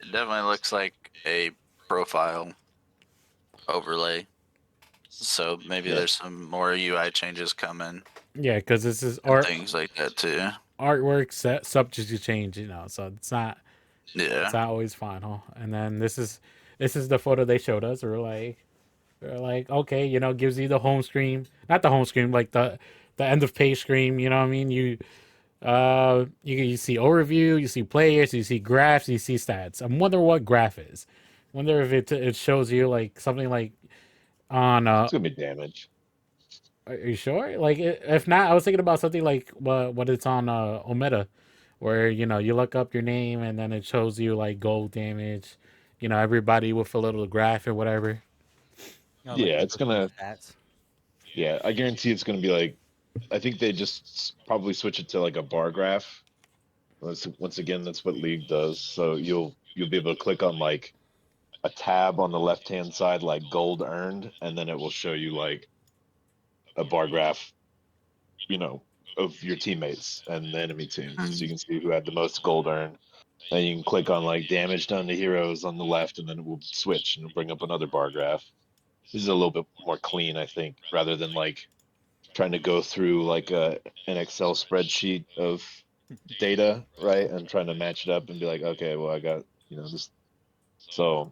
it definitely looks like a profile overlay. So maybe Yeah. there's some more UI changes coming. Yeah, because this is And art. things like that too. Artwork subject to change. You know, so it's not. Yeah. It's not always final. And then this is the photo they showed us. We're like, okay, you know, gives you the home screen, not the home screen, like the end of page screen. You know what I mean? You see overview, you see players, you see graphs, you see stats. I'm wondering what graph is. Wonder if it shows you like something like on It's gonna be damage. Are you sure? Like, if not, I was thinking about something like what it's on Ometa, where you know you look up your name and then it shows you like gold damage, you know, everybody with a little graph or whatever. You know, Yeah, like it's gonna- stats. Yeah, I guarantee it's gonna be like. I think they just probably switch it to like a bar graph. Once again, that's what League does. So you'll be able to click on like a tab on the left hand side, like gold earned, and then it will show you like a bar graph, you know, of your teammates and the enemy team, so you can see who had the most gold earned. And you can click on like damage done to heroes on the left, and then it will switch and bring up another bar graph. This is a little bit more clean, I think, rather than like trying to go through like an Excel spreadsheet of data, right, and trying to match it up and be like, okay, well, I got this. So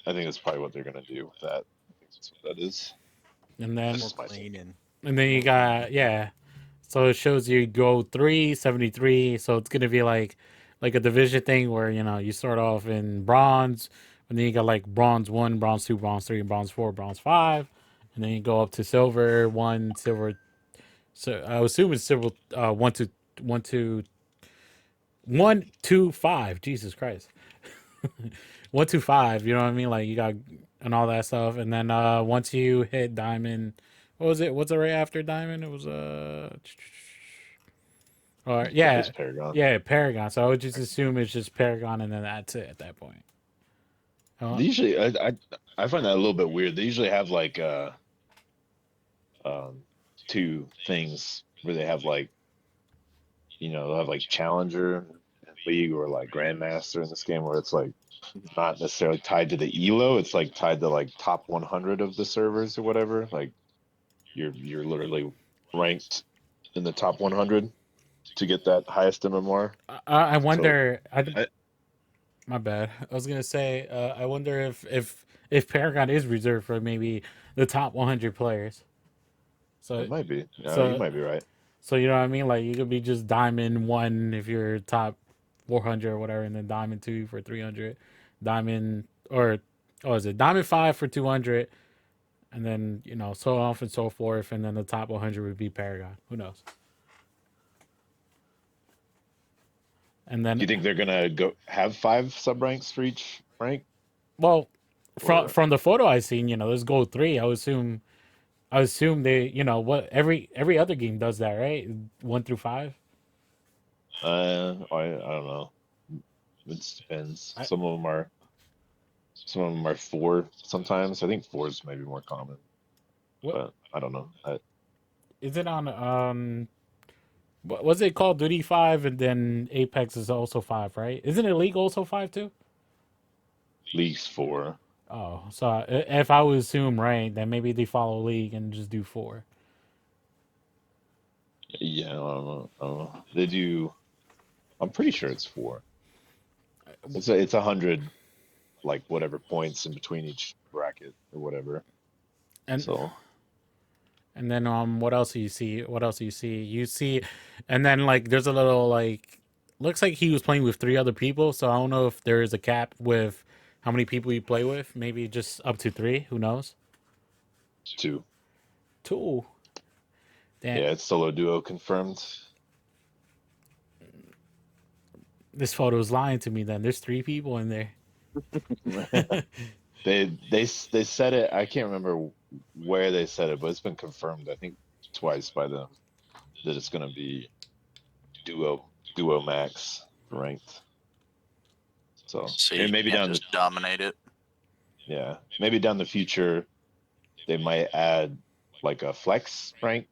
I think that's probably what they're gonna do with that. I think that's what that is. And then That's More my clean thinking. and then you got so it shows you go 373. So it's gonna be like a division thing where you know you start off in bronze, and then you got like bronze 1, bronze 2, bronze 3, bronze 4, bronze 5, and then you go up to silver 1, silver. So I assume it's silver 1 to 1 to 1 2 5. Jesus Christ. 1 to 5. You know what I mean? Like you got and all that stuff, and then once you hit diamond, what was it? What's it right after diamond? It was or yeah, It's Paragon. yeah, Paragon. So I would just assume it's just Paragon, and then that's it at that point. They usually, I find that a little bit weird. They usually have like two things where they have like, they'll have like Challenger and League or like Grandmaster in this game where it's like not necessarily tied to the elo. It's like tied to like top 100 of the servers or whatever. Like you're literally ranked in the top 100 to get that highest MMR. I wonder. My bad. I was gonna say. I wonder if Paragon is reserved for maybe the top 100 players. So It might be. so- You might be right. So you know what I mean? Like you could be just diamond 1 if you're top 400 or whatever, and then Diamond 2 for 300, Diamond or is it Diamond 5 for 200, and then so on and so forth, and then the top 100 would be Paragon. Who knows? And Do you then, think they're gonna go have 5 sub ranks for each rank? well, from Or the photo I seen, there's gold 3. I assume they, what every other game does that, right? 1 through 5. I don't know. It just depends. I, Some of them are 4 sometimes. I think 4 is maybe more common, what but I don't know. is it on? What was it called? Duty 5, and then Apex is also 5, right? Isn't it League also 5 too? League's 4. Oh, so if I would assume right, then maybe they follow League and just do 4. Yeah, I don't know. I don't know. They do. I'm pretty sure it's 4. It's 100, like whatever points in between each bracket or whatever. And So and then what else do you see? What else do you see? You see, and then like there's a little like looks like he was playing with 3 other people. So I don't know if there is a cap with how many people you play with. Maybe just up to 3. Who knows? 2. 2. Damn, Yeah, it's solo duo confirmed. this photo is lying to me. Then there's 3 people in there. They said it. I can't remember where they said it, but it's been confirmed. I think twice by them that it's gonna be duo max ranked. So So and you maybe can't down just dominate it. maybe down the future they might add like a flex rank.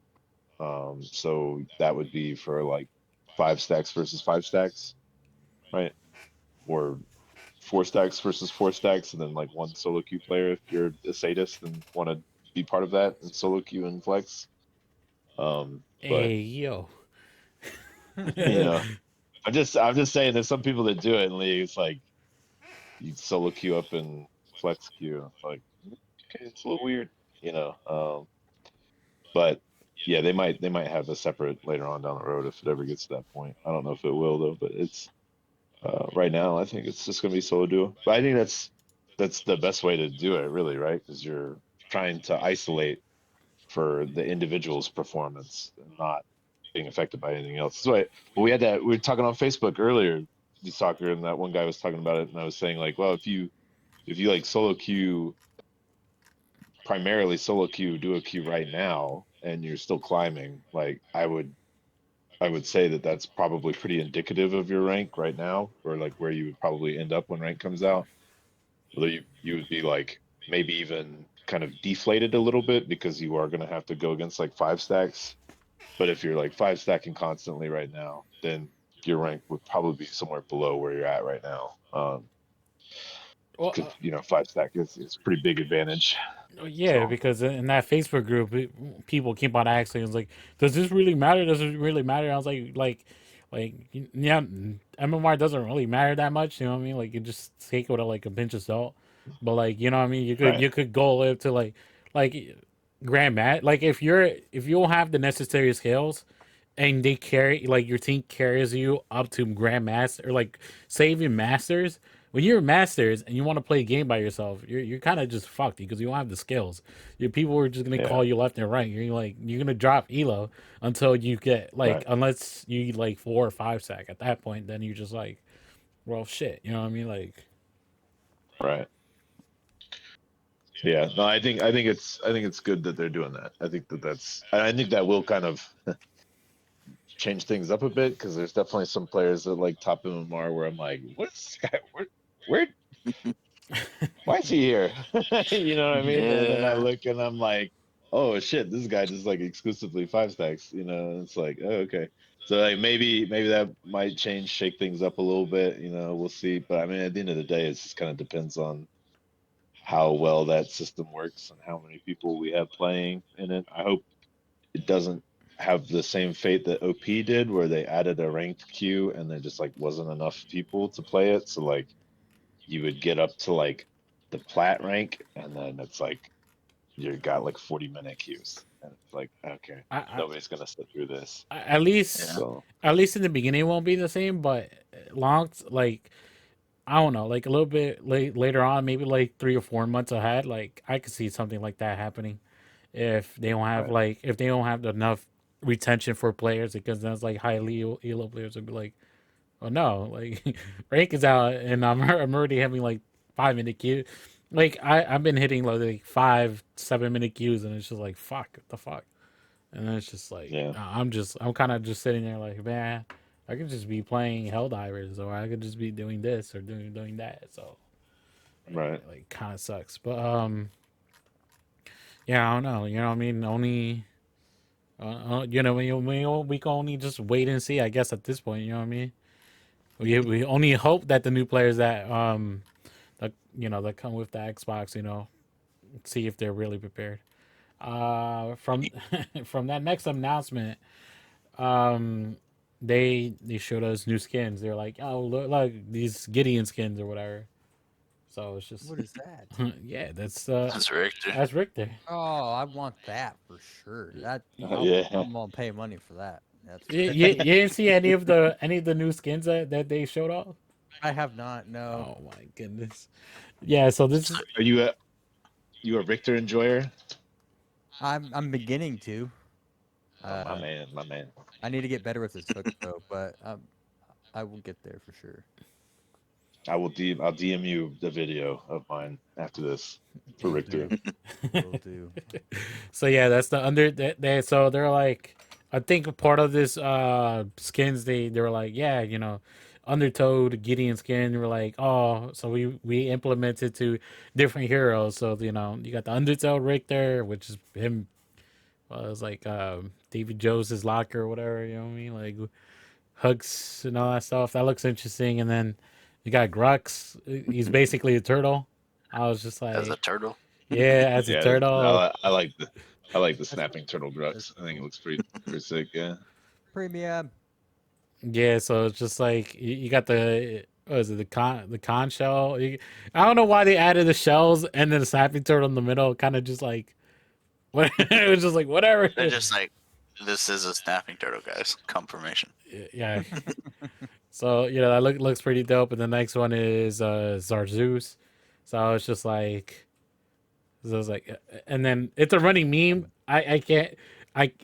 So that would be for like 5 stacks versus 5 stacks, right? Or 4 stacks versus 4 stacks, and then like 1 solo queue player if you're a sadist and want to be part of that in solo queue and flex. But Hey yo. you know, I'm just saying there's some people that do it in league. It's like you solo queue up and flex queue. It's like okay, it's a little weird, you know. But yeah, they might have a separate later on down the road if it ever gets to that point. I don't know if it will though, but it's right now I think it's just gonna be solo duo. But I think that's the best way to do it, really, right? Because you're trying to isolate for the individual's performance and not being affected by anything else. So we were talking on Facebook earlier, the soccer, and that one guy was talking about it, and I was saying like, well, if you like solo queue, primarily solo queue, duo queue right now, and you're still climbing, like I would say that that's probably pretty indicative of your rank right now, or like where you would probably end up when rank comes out. Although you would be like maybe even kind of deflated a little bit because you are going to have to go against like 5 stacks. But if you're like 5 stacking constantly right now, then your rank would probably be somewhere below where you're at right now. Well, 'Cause, 5 stack is a pretty big advantage. yeah, So because in that Facebook group, people keep on asking, "It's like, does this really matter? Does it really matter?" I was yeah, MMR doesn't really matter that much. You know what I mean? Like, you just take it with like a pinch of salt. But like, you know what I mean? right, You could go live to like grand mat. Like if you don't have the necessary skills, and they carry like your team carries you up to grandmaster or like saving masters. When you're masters and you want to play a game by yourself, you're kind of just fucked because you don't have the skills. Your people are just gonna yeah, call you left and right. You're gonna drop elo until you get like right, unless you like 4 or 5 sack. At that point, then you're just like, well, shit. You know what I mean? Like, right. Yeah, no, I think it's good that they're doing that. I think that will kind of change things up a bit because there's definitely some players that like top MMR where I'm like, what's this guy? Where why is he here? You know what I mean? And then I Yeah. look and I'm like, oh shit, this guy just like exclusively 5 stacks. And it's like, oh, okay. So like maybe that might shake things up a little bit. We'll see. But I mean, at the end of the day, it just kind of depends on how well that system works and how many people we have playing in it. I hope it doesn't have the same fate that OP did, where they added a ranked queue and there just like wasn't enough people to play it. So like you would get up to like the plat rank, and then it's like you got like 40-minute queues. And it's like, okay, I, nobody's gonna sit through this. at least Yeah. So at least in the beginning it won't be the same, but long like I don't know, like a little bit later on, maybe like 3 or 4 months ahead, like I could see something like that happening if they don't have right. like if they don't have enough retention for players, because then it's like highly elo players would be like, oh no, like rank is out and I'm already having like 5 minute queue. Like I've been hitting like 5 7 minute queues and it's just like fuck, what the fuck. And then it's just like Yeah. I'm kind of just sitting there like, man, I could just be playing Helldivers, or I could just be doing this or doing that. So Right. like kind of sucks. But yeah, I don't know. You know what I mean? Only you know, we can only just wait and see, I guess, at this point. You know what I mean? We only hope that the new players that you know that come with the Xbox, you know, see if they're really prepared. From from that next announcement, um, they showed us new skins. They're like, oh look these Gideon skins or whatever. So it's just What is that? yeah, That's Richter. that's Richter. Oh, I want that for sure. That Yeah. I'm gonna pay money for that. That's for You didn't see any of the new skins that they showed off? I have not. No, Oh my goodness. Yeah, so this So, is Are you a Richter enjoyer? I'm beginning to. Oh, my man, my man. I need to get better with this hook though, but I will get there for sure. I'll DM you the video of mine after this for Richter. Will do. so yeah, that's the under so they're like, I think part of this skins, they were like, yeah, you know, Undertow Gideon skin. They were like, oh, so we implemented to different heroes. So you know, you got the Undertow Richter, which is him. Well, it was like David Jones' locker or whatever. You know what I mean? Like hooks and all that stuff. That looks interesting. And then you got Grux. He's basically a turtle. I was just as a like, turtle. yeah, as a Yeah, turtle. I like the snapping turtle Grux. I think it looks pretty sick. Yeah. Premium. Yeah, so it's just like you got the what is it, the con shell. I don't know why they added the shells and then the snapping turtle in the middle. Kind of just like what it was just like whatever. They're just like, this is a snapping turtle, guys. Confirmation. Yeah. So you know that looks pretty dope. And the next one is Zarzeus. So it's just like, so it's like, and then it's a running meme. I can't.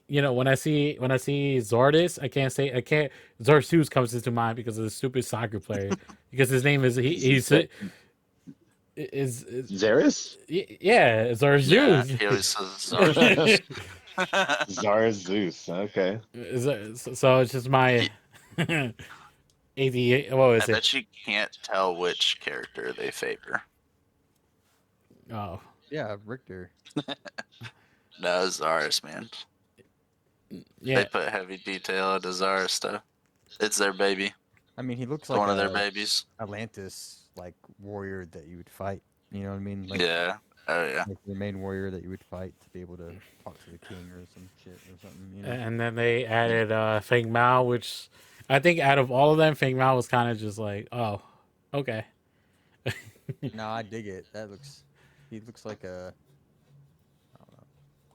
You know when I see Zordis, I can't Zarzeus comes into mind because of the stupid soccer player, because his name is he's is Zaris? yeah, Yeah, Zarzeus. he always says Zarzeus. Zara Zeus. Okay. So it's just my 88. What I was it? bet you can't tell which character they favor. Oh Yeah, Richter. No, Zaris, man. yeah. They put heavy detail into Zaris stuff. It's their baby. I mean, he looks It's like one of their a babies. Atlantis like warrior that you would fight. You know what I mean? Like, Yeah. Oh yeah. like the main warrior that you would fight to be able to talk to the king or some shit or something. You know? And then they added Feng Mao, which I think out of all of them, Feng Mao was kind of just like, oh, okay. No, I dig it. He looks like a.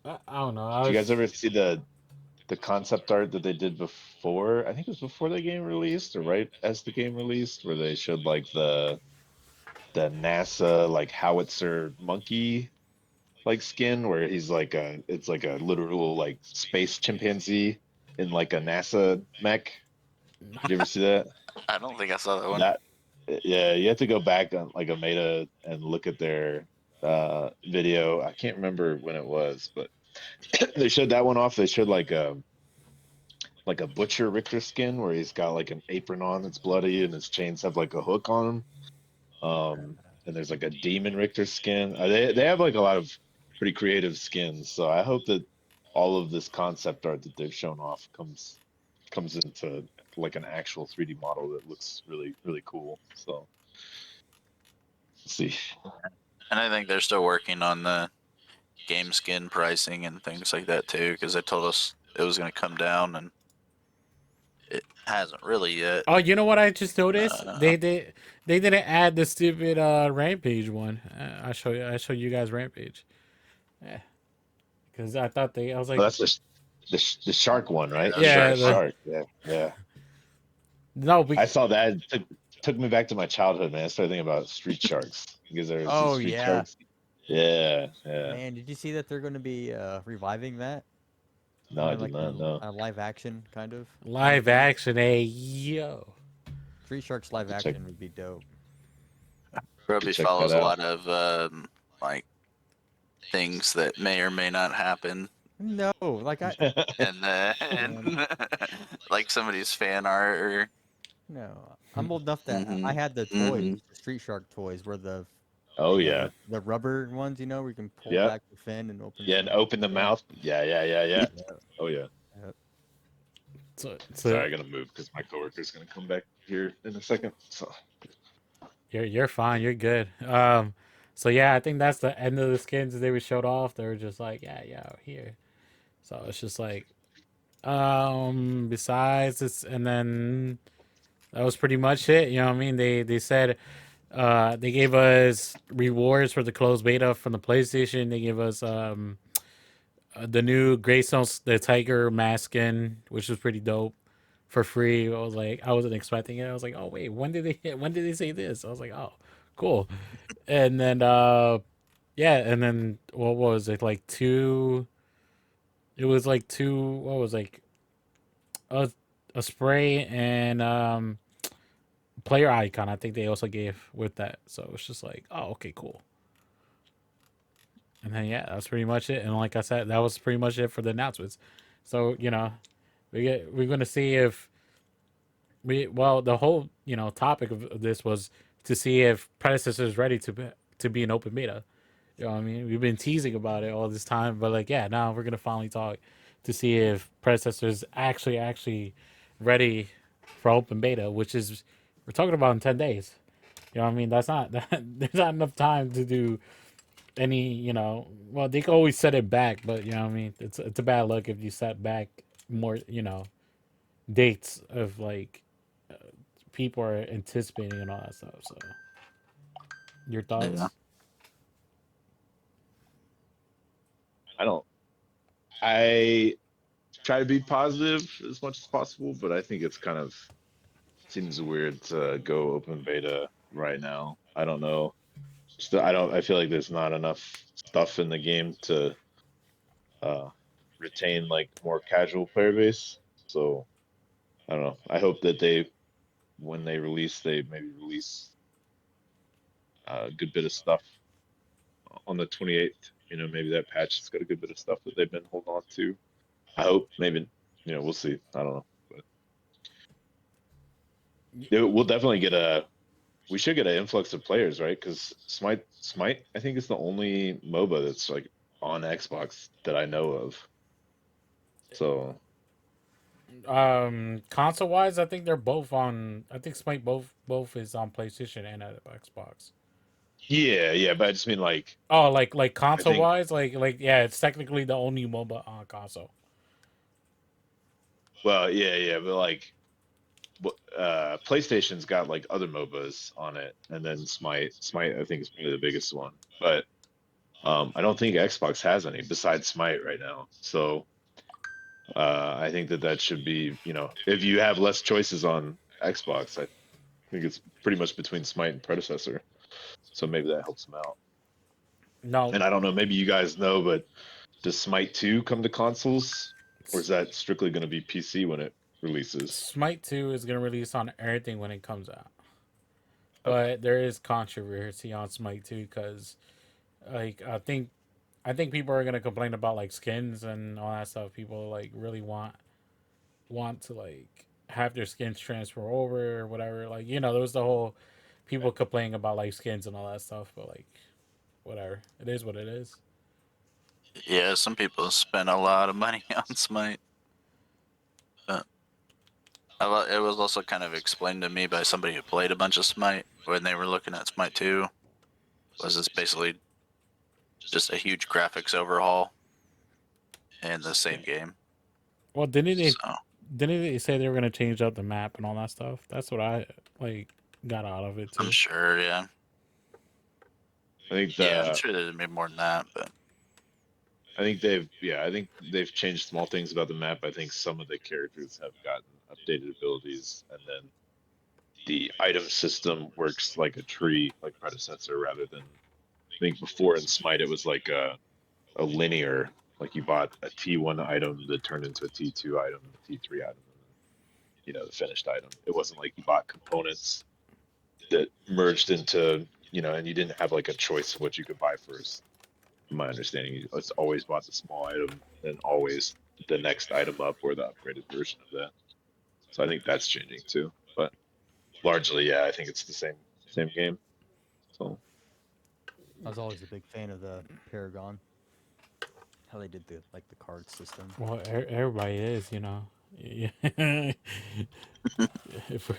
I don't know. Did you guys ever see the concept art that they did before? I think it was before the game released or right as the game released, where they showed like the NASA like howitzer monkey like skin, where he's like it's like a literal like space chimpanzee in like a NASA mech. Did you ever see that? I don't think I saw that one. That yeah, you have to go back on like a meta and look at their video. I can't remember when it was, but they showed that one off. They showed like a butcher Richter skin where he's got like an apron on that's bloody and his chains have like a hook on them. And there's like a demon Richter skin. They have like a lot of pretty creative skins. So I hope that all of this concept art that they've shown off comes into like an actual 3D model that looks really really cool. So let's see. And I think they're still working on the game skin pricing and things like that too, because they told us it was going to come down, and it hasn't really yet. Oh, you know what I just noticed? They didn't add the stupid Rampage one. I show you guys Rampage. Yeah, because I thought I was Oh, like, that's the shark one, right? Yeah, Yeah, Shark. Yeah. no, I saw that. Took me back to my childhood, man. I started thinking about street sharks. You guys ever see Oh street yeah, sharks? Yeah. man! Did you see that they're going to be reviving that? No, I Like did not know. a live action kind of live game? action. Hey, yo. Street Sharks live To check action would be dope. Rugby check that follows a out. lot of like things that may or may not happen, No, like I and man, like somebody's fan art. Or, no. I'm old enough that I hmm had the hmm toys, the Street Shark toys, where Oh yeah. the rubber ones, where you can pull Yeah. back the fin and open Yeah, the and mouth. open the Yeah, mouth. Yeah. yeah, Oh yeah. yeah. Sorry, So I gotta move because my coworker's gonna come back here in a second. So you're fine. You're good. So yeah, I think that's the end of the skins that they were showed off. They were just like, yeah, here. So it's just like, besides this, and then that was pretty much it. You know what I mean? They said, they gave us rewards for the closed beta from the PlayStation. They gave us the new Greystone the Tiger mask skin, which was pretty dope, for free. I was like, I wasn't expecting it. I was like, oh wait, when did they say this? I was like, oh, cool. And then yeah, and then what was it, like two? It was like two. What was like a spray and player icon. I think they also gave with that. So it's just like, oh, okay, cool. And then yeah, that's pretty much it. And like I said, that was pretty much it for the announcements. So we're gonna see if the whole topic of this was to see if Predecessor is ready to be an open beta. You know what I mean? We've been teasing about it all this time, but like, yeah, now we're gonna finally talk to see if Predecessor is actually ready for open beta, which is we're talking about in 10 days. You know what I mean? That's not there's not enough time to do any. Well, they can always set it back, but you know what I mean? It's a bad look if you set back more. Dates of like people are anticipating and all that stuff. So, your yeah, thoughts? I don't. I try to be positive as much as possible, but I think it's kind of seems weird to go open beta right now. I don't know. Still, I don't. I feel like there's not enough stuff in the game to uh, retain like more casual player base. So I don't know. I hope that when they release, they maybe release a good bit of stuff on the 28th. Maybe that patch has got a good bit of stuff that they've been holding on to. I hope. Maybe. We'll see. I don't know. But we'll definitely get a. We should get an influx of players, right? Because Smite, I think is the only MOBA that's like on Xbox that I know of. So Console wise, I think they're both on. I think Smite both is on PlayStation and at Xbox. yeah, but I just mean like Oh, like I console think. wise, like yeah, it's technically the only MOBA on console. Well, yeah, but like, PlayStation's got like other MOBAs on it, and then Smite I think is probably the biggest one. But I don't think Xbox has any besides Smite right now. So I think that should be, if you have less choices on Xbox, I think it's pretty much between Smite and Predecessor. So maybe that helps them out. No, And I don't know, maybe you guys know, but does Smite 2 come to consoles, or is that strictly going to be PC when it releases? Smite 2 is gonna release on everything when it comes out, Okay. but there is controversy on Smite 2 because like I think people are gonna complain about like skins and all that stuff. People like really want to like have their skins transfer over or whatever. Like there was the whole people complaining about like skins and all that stuff, but like whatever. It is what it is. yeah. Some people spend a lot of money on Smite, but it was also kind of explained to me by somebody who played a bunch of Smite when they were looking at Smite 2. Was this basically just a huge graphics overhaul in the same game? Well, So didn't they say they were gonna change up the map and all that stuff? That's what I like got out of it I'm too. sure, yeah, I think yeah, I'm sure there'd be more than that, but I think they've changed small things about the map. I think some of the characters have gotten updated abilities, and then the item system works like a tree, like Predecessor, rather than I think before in Smite it was like a linear, like you bought a T1 item that turned into a T2 item, a T3 item, and then, the finished item. It wasn't like you bought components that merged into, and you didn't have like a choice of what you could buy first. From my understanding, it's always bought the small item, then always the next item up or the upgraded version of that. So I think that's changing too. But largely, yeah, I think it's the same game. So I was always a big fan of the Paragon. How they did the card system. Well, everybody is, you know. Yeah. If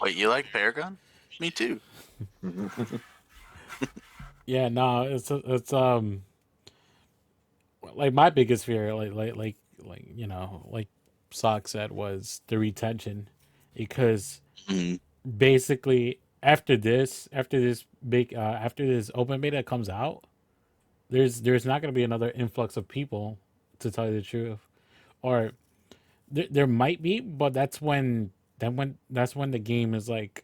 Wait, you like Paragon? Me too. yeah, no, it's like my biggest fear, you know, like Sock said, was the retention, because Mm, basically after this open beta comes out, there's not going to be another influx of people, to tell you the truth, or there might be, but that's when the game is like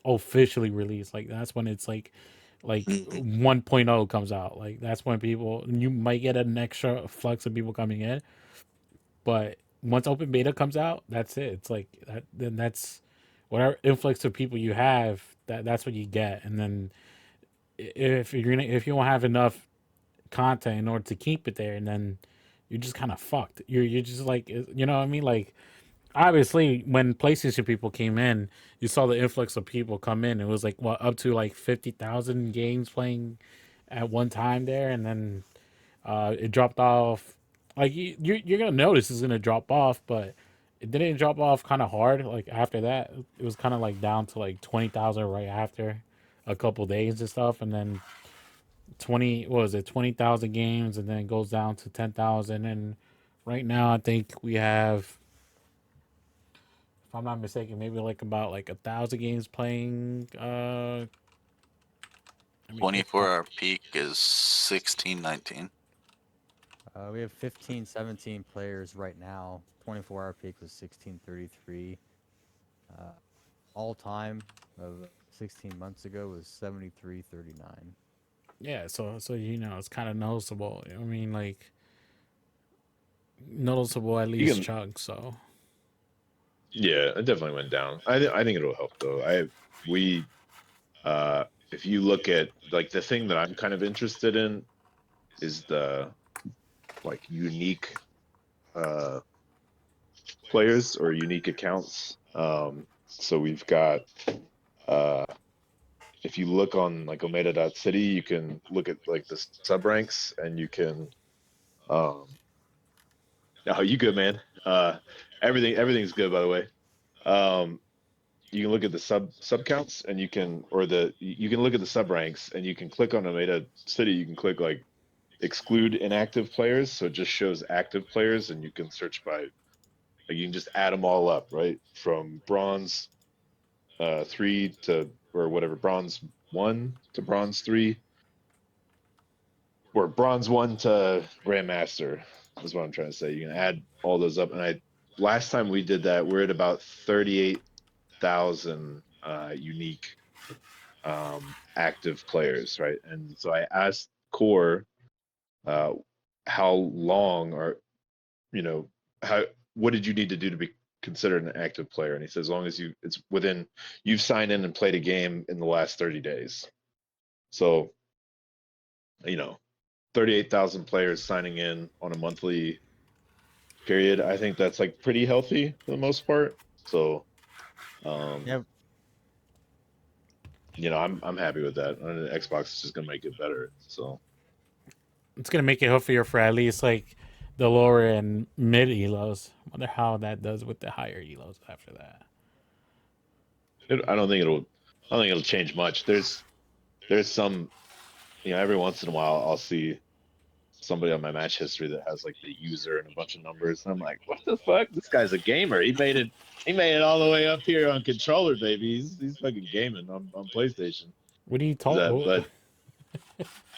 officially released. Like that's when it's like mm, 1.0 comes out. Like that's when people, you might get an extra flux of people coming in, but once open beta comes out, that's it. It's like that. Then that's whatever influx of people you have. That's what you get. And then if you don't have enough content in order to keep it there, and then you're just kind of fucked. You're just like, you know what I mean? Like obviously when PlayStation people came in, you saw the influx of people come in. It was like what, up to like 50,000 games playing at one time there, and then it dropped off. Like you're gonna notice it's gonna drop off, but it didn't drop off kind of hard. Like after that, it was kind of like down to like 20,000 right after a couple days and stuff, and then 20,000 games, and then it goes down to 10,000. And right now, I think we have, if I'm not mistaken, maybe like about like 1,000 games playing. Let me click 24-hour peak is 1619. We have 15, 17 players right now. 24-hour peak was 1633. All time of 16 months ago was 7339. Yeah, so you know, it's kind of noticeable. I mean, like noticeable at you least can, chunks. So yeah, it definitely went down. I think it'll help though. We if you look at like the thing that I'm kind of interested in is the like unique players or unique accounts. So we've got if you look on like omega.city, you can look at like the sub ranks, and you can oh, you good, man. Everything's good, by the way. You can look at the sub counts, and you can look at the sub ranks, and you can click on omega city. You can click like exclude inactive players, so it just shows active players, and you can search by like you can just add them all up, right, from bronze 3 to, or whatever, bronze 1 to bronze 3, or bronze 1 to grandmaster is what I'm trying to say. You can add all those up, and last time we did that, we're at about 38,000 unique active players, right? And so I asked Core how long, or how, what did you need to do to be considered an active player? And he says, as long as you've signed in and played a game in the last 30 days. So 38,000 players signing in on a monthly period, I think that's like pretty healthy for the most part. So Yeah, I'm happy with that. And Xbox is just gonna make it better. So it's gonna make it healthier for at least like the lower and mid elos. Wonder how that does with the higher elos after that. I don't think it'll change much. There's some, every once in a while I'll see somebody on my match history that has like the user and a bunch of numbers, and I'm like, what the fuck? This guy's a gamer. He made it all the way up here on controller, baby. He's fucking gaming on PlayStation. What do you Is talk? that, but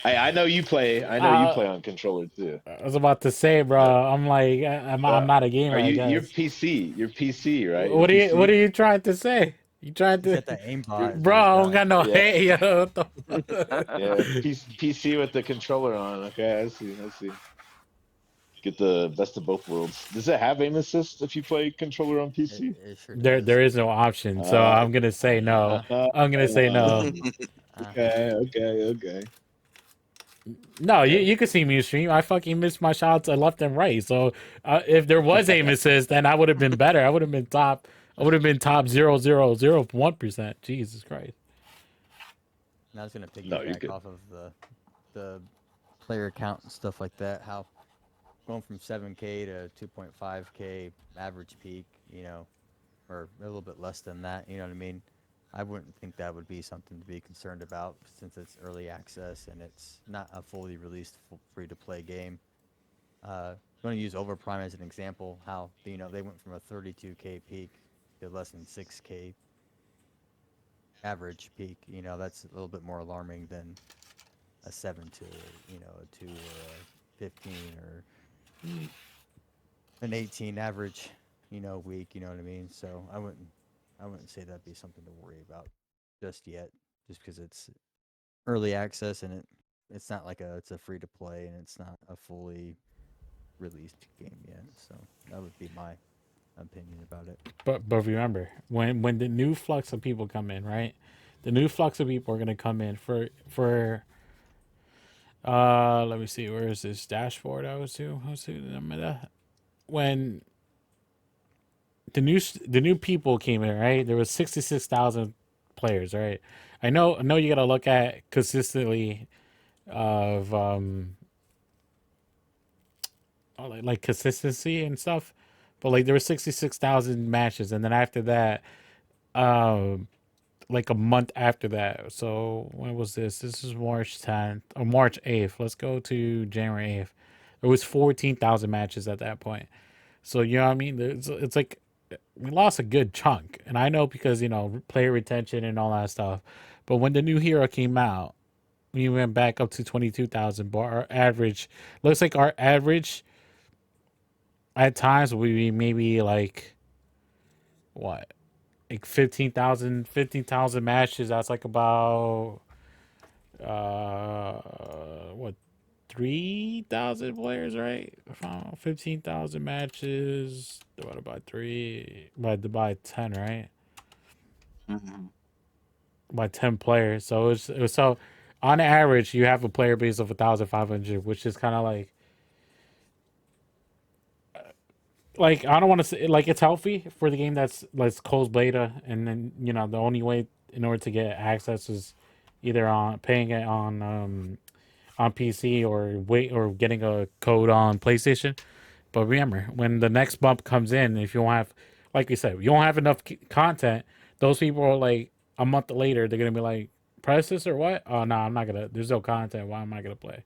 I know you play. I know you play on controller too. I was about to say, bro. Uh, I'm like, I'm not a gamer, are I you? You're guess. PC. You're PC, right? You're What are PC. you trying to say? You trying He's to, got that You're, aimbot is bro? what he's I don't got. got no yeah, hate, yo. What the yeah. PC with the controller on. Okay, I see. I see. Get the best of both worlds. Does it have aim assist if you play controller on PC? It sure there does. is no option, so Uh, I'm gonna say no. uh, I'm gonna say no. Uh-huh. okay. No, Yeah. you can see me stream. I fucking missed my shots left and right. So if there was aim assist, then I would have been better. I would have been top. I would have been top 0.001%. Jesus Christ. And I was gonna No, you're piggyback good. off of the player count and stuff like that. How going from 7K to 2.5K average peak, or a little bit less than that. You know what I mean? I wouldn't think that would be something to be concerned about since it's early access and it's not a fully released free-to-play game. I'm going to use Overprime as an example. How they went from a 32K peak to less than 6K average peak. That's a little bit more alarming than a 7 to a 2 or a 15 or an 18 average week. You know what I mean? So I wouldn't say that'd be something to worry about just yet, just because it's early access and it's not like it's a free to play and it's not a fully released game yet. So that would be my opinion about it. But remember, when the new flux of people come in, right? The new flux of people are gonna come in for. Let me see. Where is this dashboard? I was to. When the new people came in, right? There was 66,000 players, right? I know you got to look at consistently of like consistency and stuff, but like there were 66,000 matches, and then after that, um, like a month after that. So when was this? This is March 10th or March 8th. Let's go to January 8th. There was 14,000 matches at that point. So you know what I mean? It's like we lost a good chunk, and I know because player retention and all that stuff. But when the new hero came out, we went back up to 22,000. But our average looks like our average at times would be maybe like what, like 15,000 matches. That's like about what, 3,000 players, right? 15,000 matches divided by 3 by 10, right? Mhm. By 10 players. So it was so on average you have a player base of 1,500, which is kind of like I don't want to say like it's healthy for the game that's like closed beta, and then the only way in order to get access is either on paying it on PC or wait or getting a code on PlayStation. But remember, when the next bump comes in, if you don't have, like you said, you don't have enough content, those people are like a month later, they're gonna be like, Predecessor, what? Oh no, I'm not gonna. There's no content. Why am I gonna play?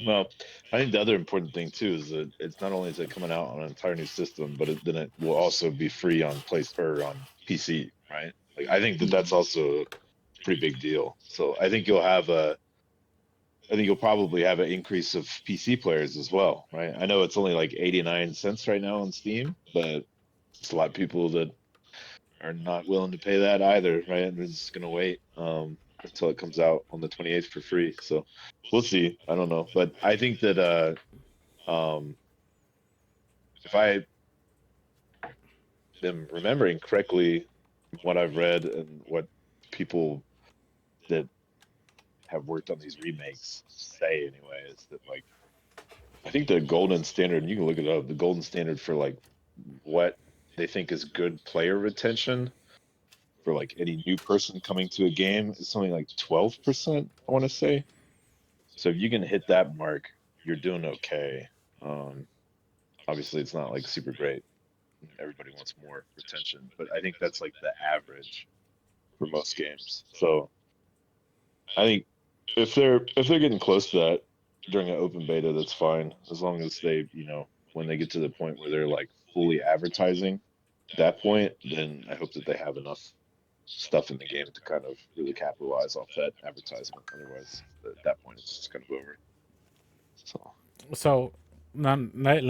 Well, I think the other important thing too is that it's not only is it coming out on an entire new system, but then it will also be free on place or on PC, right? Like I think that that's also a pretty big deal. So I think you'll probably have an increase of PC players as well, right? I know it's only like 89 cents right now on Steam, but it's a lot of people that are not willing to pay that either, right? And they're just gonna wait until it comes out on the 28th for free. So we'll see. I don't know, but I think that if I am remembering correctly, what I've read and what people that have worked on these remakes say anyway is that like I think the golden standard, and you can look it up, the golden standard for like what they think is good player retention for like any new person coming to a game is something like 12%, I want to say. So if you can hit that mark, you're doing okay. Um, Obviously, it's not like super great. Everybody wants more retention, but I think that's like the average for most games. So I think if they're getting close to that during an open beta, that's fine as long as they, when they get to the point where they're like fully advertising that point, then I hope that they have enough stuff in the game to kind of really capitalize off that advertisement. Otherwise, at that point, it's just kind of over. So let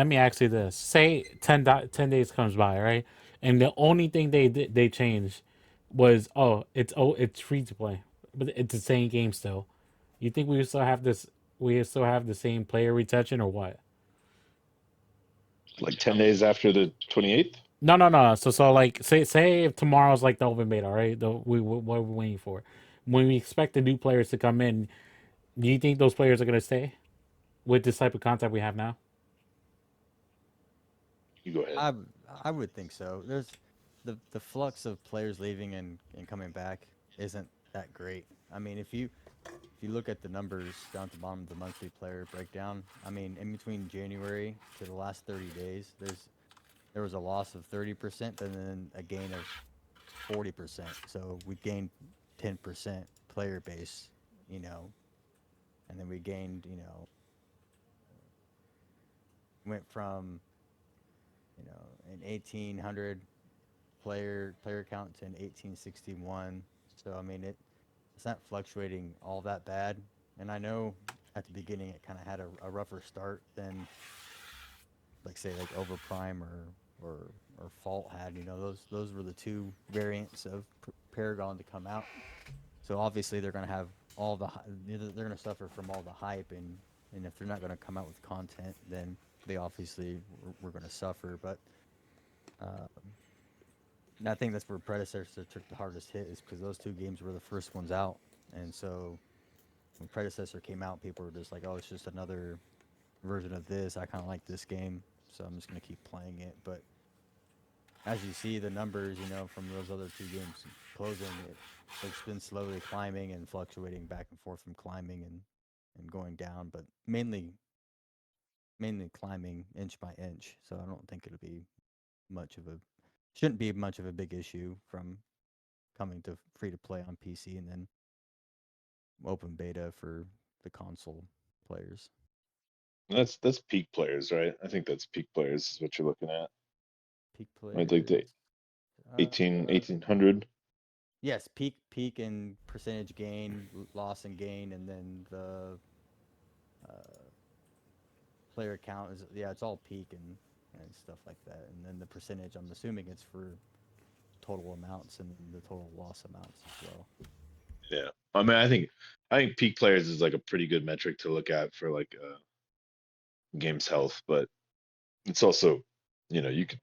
me ask you this: say 10 days comes by, right? And the only thing they changed was it's free to play, but it's the same game still. You think we still have this? We still have the same player retention or what? Like 10 days after the 28th. No. So like say if tomorrow's like the open beta, right? What we're waiting for. When we expect the new players to come in, do you think those players are gonna stay with this type of content we have now? You go ahead. I I would think so. There's the flux of players leaving and coming back isn't that great. I mean, if you look at the numbers down at the bottom of the monthly player breakdown, I mean, in between January to the last 30 days, there was a loss of 30% and then a gain of 40%. So we gained 10% player base, you know, and then we gained, went from, an 1800 player count to an 1861. So I mean, it's not fluctuating all that bad. And I know at the beginning it kind of had a rougher start than, like, say, like Overprime or Fault had. Those were the two variants of Paragon to come out. So obviously they're gonna have they're gonna suffer from all the hype, and if they're not gonna come out with content, then they obviously we're gonna suffer. But uh, and I think that's where Predecessor took the hardest hit, is because those two games were the first ones out, and so when Predecessor came out, people were just like, "Oh, it's just another version of this. I kind of like this game, so I'm just gonna keep playing it." But as you see the numbers, from those other two games closing, it's been slowly climbing and fluctuating back and forth from climbing and going down, but mainly climbing inch by inch. So I don't think it'll be much of a shouldn't be much of a big issue from coming to free to play on PC and then open beta for the console players. That's peak players, right? I think that's peak players is what you're looking at. Peak Right, like the players. 1800. Yes, peak and percentage gain, loss and gain, and then the uh, player count is, yeah, it's all peak and stuff like that, and then the percentage. I'm assuming it's for total amounts and the total loss amounts as well. Yeah. I mean, I think peak players is like a pretty good metric to look at for like game's health, but it's also, you could.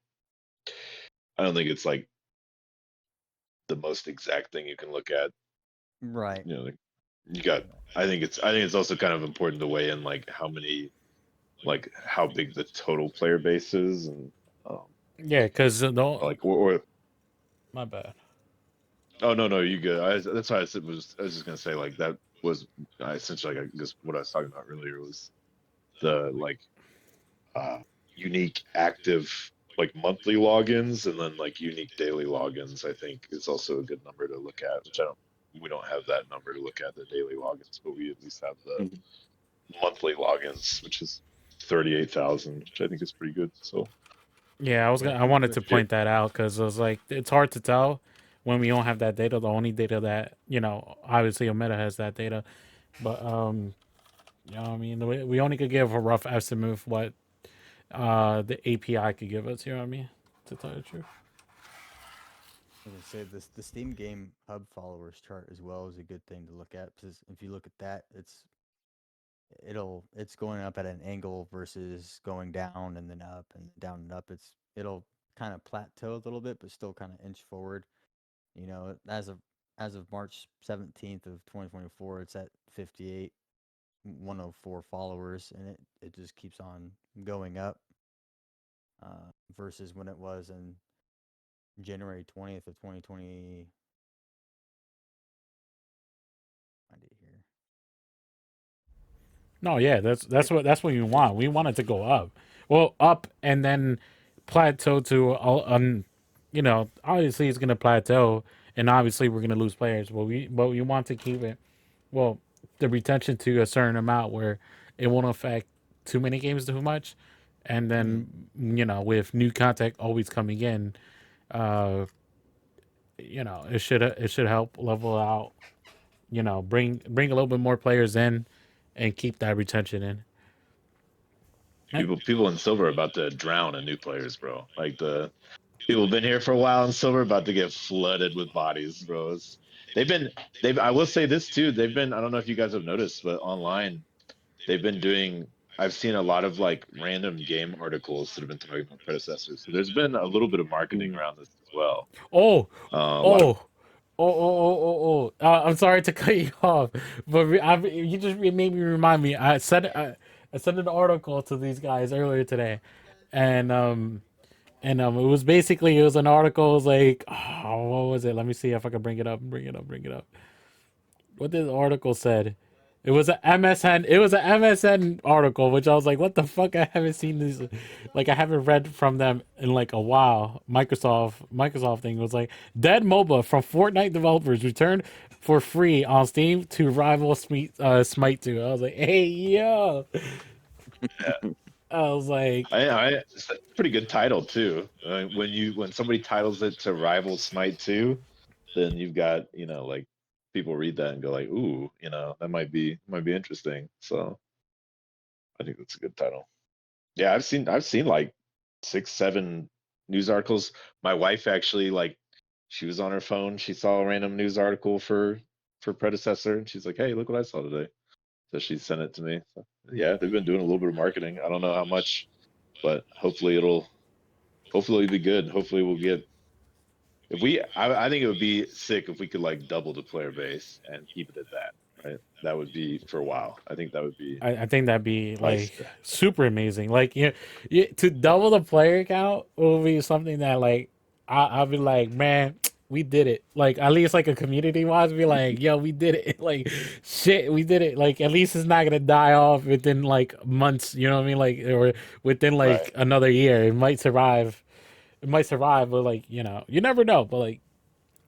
I don't think it's like the most exact thing you can look at. Right. Like, you got. I think it's also kind of important to weigh in like like how big the total player base is, and um, Yeah, because like or my bad. oh no you good. That's why I was just gonna say like that was essentially like I guess what I was talking about earlier was the like uh, unique active like monthly logins and then like unique daily logins. I think is also a good number to look at, which we don't have that number to look at the daily logins, but we at least have the monthly logins, which is 38,000, which I think is pretty good. So Yeah, I wanted to yeah, point that out because it was like it's hard to tell when we don't have that data. The only data that obviously Omega has that data, but I mean, we only could give a rough estimate of what the API could give us. You know what I mean? To tell you the truth. I was gonna say this the Steam Game Hub followers chart as well is a good thing to look at, because if you look at that, it's going up at an angle versus going down and then up and down and up. It'll kind of plateau a little bit, but still kind of inch forward. As of March 17th of 2024, it's at 58,104 followers, and it just keeps on going up. Versus when it was in January 20th of 2020. Find it here. No, yeah, that's what you want. We want it to go up. Well, up and then plateau to obviously it's gonna plateau, and obviously we're gonna lose players. But we want to keep it, well, the retention to a certain amount where it won't affect too many games too much, and then with new content always coming in, uh, it should help level out. Bring a little bit more players in, and keep that retention in. People in silver are about to drown in new players, bro. Like the people have been here for a while in silver, about to get flooded with bodies, bro. They've been they've. I will say this too. They've been. I don't know if you guys have noticed, but online they've been doing. I've seen a lot of like random game articles that have been talking about predecessors. So there's been a little bit of marketing around this as well. Oh, A lot of oh, I'm sorry to cut you off, but you just made me remind me. I sent an article to these guys earlier today, and it was an article. It was like, oh, what was it? Let me see if I can bring it up. Bring it up. What this article said. It was an MSN. It was an MSN article, which I was like, "What the fuck? I haven't seen this. Like, I haven't read from them in like a while." Microsoft thing was like, "Dead MOBA from Fortnite developers returned for free on Steam to rival Smite 2." I was like, "Hey yo!" I was like, it's a pretty good title too. When somebody titles it to rival Smite 2, then you've got like people read that and go like, ooh, that might be interesting. So I think that's a good title. Yeah, I've seen like 6, 7 news articles. My wife actually like she was on her phone, she saw a random news article for predecessor, and she's like, hey, look what I saw today. So she sent it to me. So, yeah, they've been doing a little bit of marketing. I don't know how much, but hopefully it'll be good. Hopefully we'll get if we I think it would be sick if we could like double the player base and keep it at that, right? That would be for a while. I think that would be I think that'd be nice. like super amazing. Like to double the player count will be something that like I'll be like, man, we did it. Like at least like a community wise, be like, yo, we did it. Like shit, we did it. Like at least it's not gonna die off within like months. You know what I mean? Like or within Right. like another year, it might survive. It might survive, but like you never know. But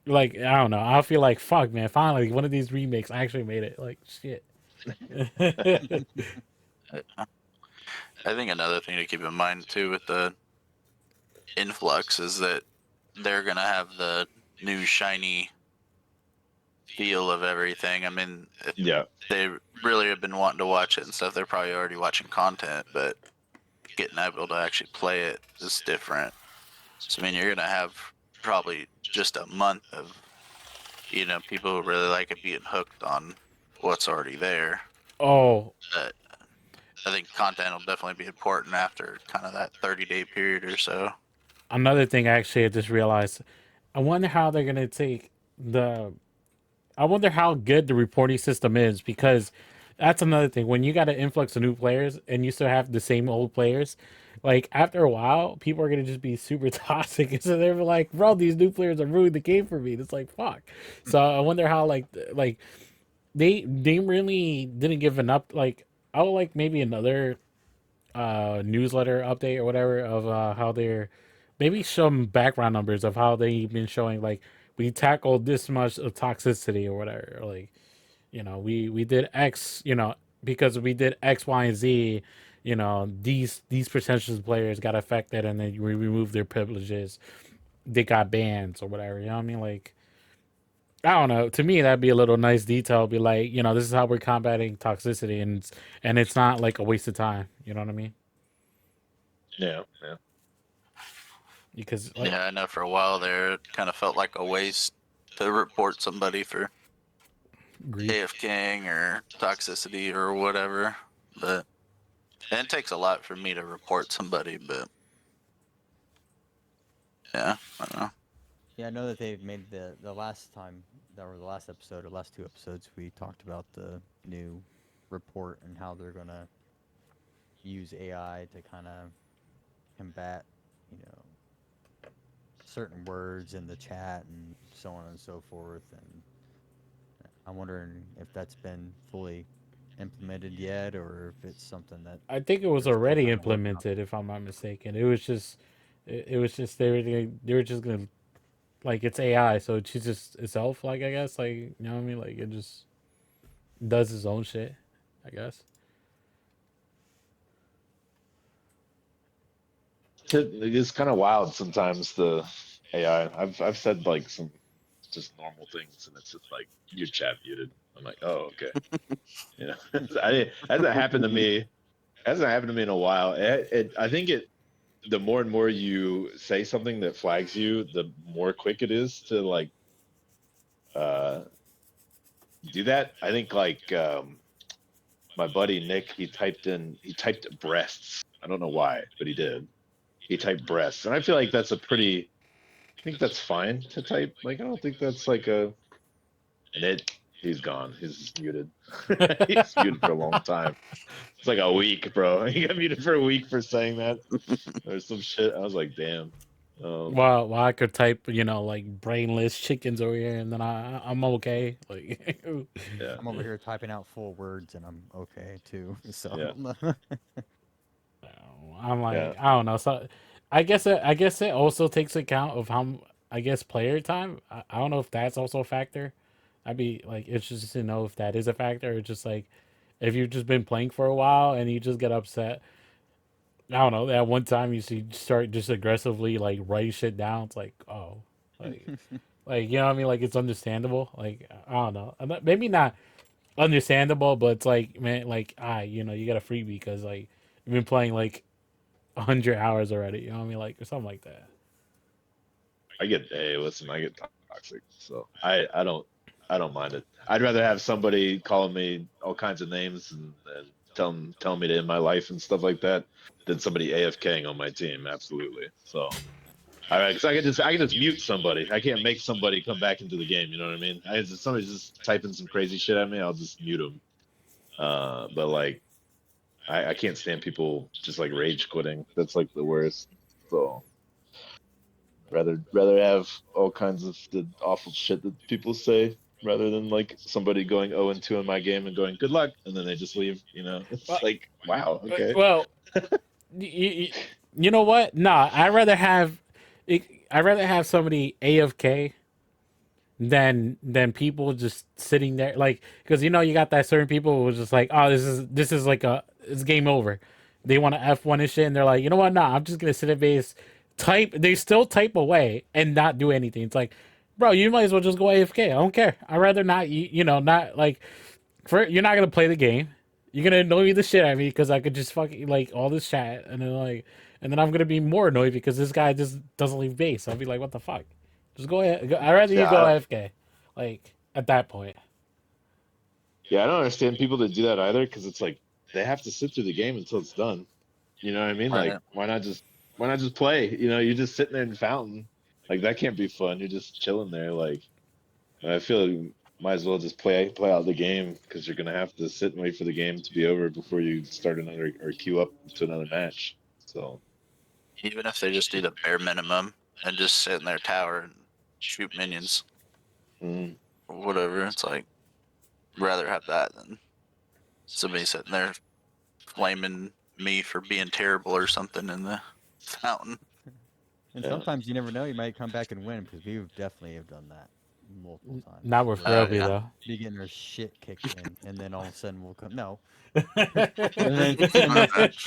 like I don't know. I feel like fuck, man. Finally, one of these remakes actually made it. Like shit. I think another thing to keep in mind too with the influx is that they're gonna have the new shiny feel of everything. I mean, if Yeah. they really have been wanting to watch it and stuff, they're probably already watching content, but getting able to actually play it is different. So I mean, you're gonna have probably just a month of people who really like it being hooked on what's already there. Oh, But I think content will definitely be important after kind of that 30-day period or so. another thing actually I just realized. I wonder how they're gonna take the. I wonder how good the reporting system is because that's another thing. When you got an influx of new players and you still have the same old players, like after a while, people are gonna just be super toxic. And so they're like, "Bro, these new players are ruining the game for me." It's like fuck. So I wonder how like they really didn't give an up. Like I would like maybe another newsletter update or whatever of how they're maybe some background numbers of how they've been showing like we tackled this much of toxicity or whatever, or like we did X, because we did X, Y, and Z, these percentages of players got affected and then we removed their privileges, they got bans or whatever, you know what I mean? Like I don't know. To me, that'd be a little nice detail. Be like, this is how we're combating toxicity, and it's not like a waste of time. You know what I mean? Yeah. Yeah. Because Yeah, I know for a while there, it kind of felt like a waste to report somebody for grief. AFKing or toxicity or whatever. But and it takes a lot for me to report somebody. But yeah, I don't know. Yeah, I know that they've made the last time that or the last episode or last two episodes we talked about the new report and how they're gonna use AI to kind of combat, you know, certain words in the chat and so on and so forth. And I'm wondering if that's been fully implemented yet, or if it's something that I think it was they're still already kind of working on. implemented, if I'm not mistaken. It was just they were just gonna like it's AI, so it's just itself. Like I guess, like you know what I mean. Like it just does its own shit. I guess. It's kind of wild sometimes the AI. I've said like some just normal things, and it's just like your chat muted. I'm like, oh, okay. You know, it hasn't happened to me. It hasn't happened to me in a while. I think the more and more you say something that flags you, the more quick it is to like do that. I think like my buddy Nick, he typed breasts. I don't know why, but he did. He typed breasts, and I feel like that's a pretty. I think that's fine to type. Like I don't think that's like a. And he's gone. He's muted. He's muted for a long time. It's like a week, bro. He got muted for a week for saying that or some shit. I was like, damn. Well, I could type, like brainless chickens over here, and then I'm okay. Like, Yeah. I'm over here typing out full words, and I'm okay too. So Yeah. I'm like, Yeah. I don't know. So, I guess it also takes account of how I guess player time. I don't know if that's also a factor. I'd be like, it's just to know if that is a factor. Or just like, if you've just been playing for a while and you just get upset. I don't know. That one time you see start just aggressively like writing shit down. It's like, oh, like, you know what I mean? Like it's understandable. Like I don't know. Maybe not understandable, but it's like, man, like you got a freebie because like you've been playing like 100 hours already. You know what I mean? Like or something like that. Listen, I get toxic, so I don't mind it. I'd rather have somebody calling me all kinds of names and telling me to end my life and stuff like that than somebody AFKing on my team. Absolutely. So, all right, because I can just mute somebody. I can't make somebody come back into the game. You know what I mean? Somebody's just typing some crazy shit at me, I'll just mute them. But like, I can't stand people just like rage quitting. That's like the worst. So. Rather have all kinds of the awful shit that people say rather than like somebody going 0-2 in my game and going good luck and then they just leave. You know, it's Well, like wow, okay. Well, you know what? Nah, I'd rather have somebody AFK than people just sitting there like because you got that certain people who are just like, oh, this is like it's game over. They want to F1 and shit, and they're like, you know what? Nah, I'm just gonna sit at base, type. They still type away and not do anything. It's like, bro, you might as well just go AFK. I don't care. I'd rather not. Not like you're not gonna play the game. You're gonna annoy the shit out of me because I could just fucking like all this chat and then I'm gonna be more annoyed because this guy just doesn't leave base. I'll be like, what the fuck? Just go ahead. I'd rather you go Yeah, AFK. Like at that point. yeah, I don't understand people that do that either because it's like they have to sit through the game until it's done. You know what I mean? Like Right. why not just play? You know, you're just sitting there in fountain. Like that can't be fun. You're just chilling there. Like I feel like you might as well just play out the game because you're gonna have to sit and wait for the game to be over before you start another or queue up to another match. So Even if they just do the bare minimum and just sit in their tower and shoot minions mm, or whatever, it's like rather have that than somebody sitting there flaming me for being terrible or something in the fountain. And Yeah. sometimes you never know, you might come back and win because we definitely have done that multiple times. Not with where Roby yeah. though. be getting our shit kicked in, and then all of a sudden we'll come. No, and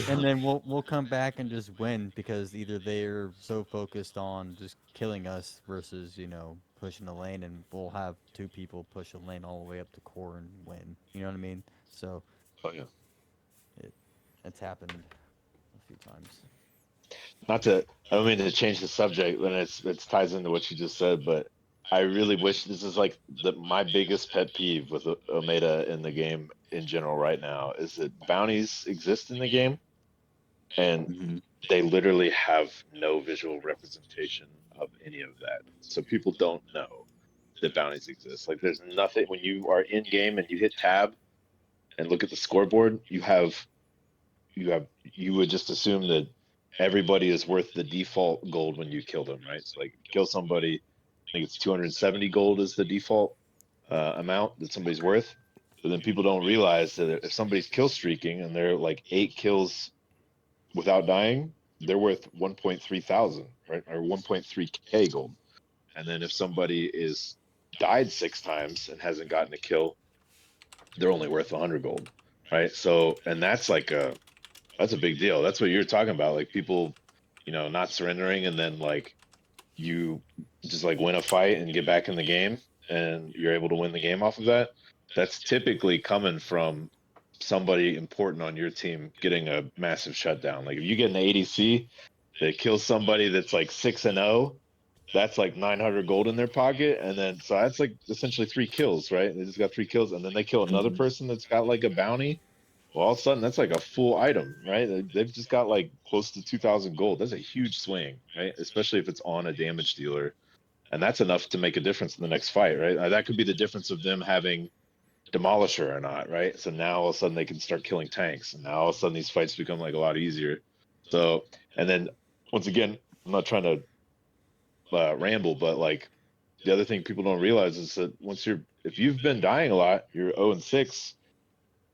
and then we'll come back and just win because either they're so focused on just killing us versus pushing the lane, and we'll have two people push a lane all the way up to core and win. You know what I mean? So oh yeah. it's happened a few times. Not to I don't mean to change the subject when it ties into what you just said, but I really wish this is like my biggest pet peeve with Omega in the game in general right now is that bounties exist in the game and Mm-hmm. they literally have no visual representation of any of that. So people don't know that bounties exist. Like there's nothing when you are in game and you hit tab and look at the scoreboard, you would just assume that everybody is worth the default gold when you kill them, right? So like kill somebody, I think it's 270 gold is the default amount that somebody's worth. But then people don't realize that if somebody's kill streaking and they're like 8 kills without dying, they're worth 1.3 thousand, right? Or 1.3k gold. And then if somebody is died 6 times and hasn't gotten a kill, they're only worth 100 gold, right? So, and that's a big deal. That's what you're talking about, like people, not surrendering and then like you just like win a fight and get back in the game, and you're able to win the game off of that. That's typically coming from somebody important on your team getting a massive shutdown. Like if you get an ADC that kills somebody that's like 6-0, that's like 900 gold in their pocket, and then so that's like essentially 3 kills, right? They just got 3 kills, and then they kill another person that's got like a bounty. Well, all of a sudden that's like a full item, right? They've just got like close to 2,000 gold. That's a huge swing, right? Especially if it's on a damage dealer, and that's enough to make a difference in the next fight, right? That could be the difference of them having Demolisher or not, right? So now all of a sudden they can start killing tanks, and now all of a sudden these fights become like a lot easier. So, and then once again, I'm not trying to ramble, but like the other thing people don't realize is that if you've been dying a lot, you're 0-6.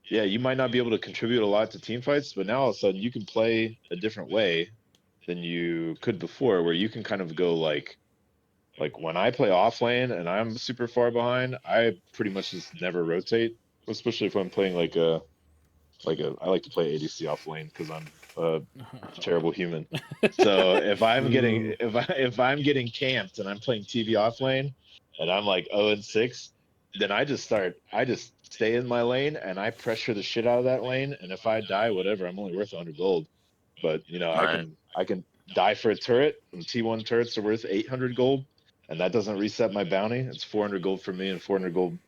Yeah, you might not be able to contribute a lot to team fights, but now all of a sudden you can play a different way than you could before, where you can kind of go like when I play off lane and I'm super far behind, I pretty much just never rotate, especially if I'm playing I like to play ADC off lane because I'm a terrible human. So Ooh. if I'm getting camped and I'm playing TV off lane and I'm like 0-6, then I just stay in my lane and I pressure the shit out of that lane. And if I die, whatever, I'm only worth 100 gold. But Right. I can die for a turret, and T1 turrets are worth 800 gold, and that doesn't reset my bounty. It's 400 gold for me and 400 gold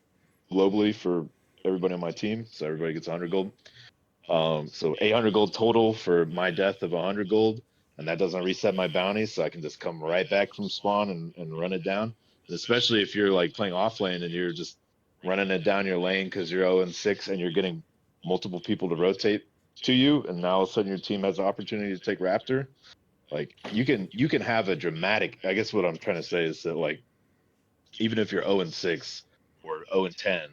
globally for everybody on my team. So everybody gets 100 gold. So 800 gold total for my death of 100 gold, and that doesn't reset my bounty, so I can just come right back from spawn and run it down. And especially if you're like playing off lane and you're just running it down your lane because you're 0-6 and you're getting multiple people to rotate to you, and now all of a sudden your team has the opportunity to take Raptor. Like you can have a dramatic. I guess what I'm trying to say is that like even if you're 0-6 or 0-10,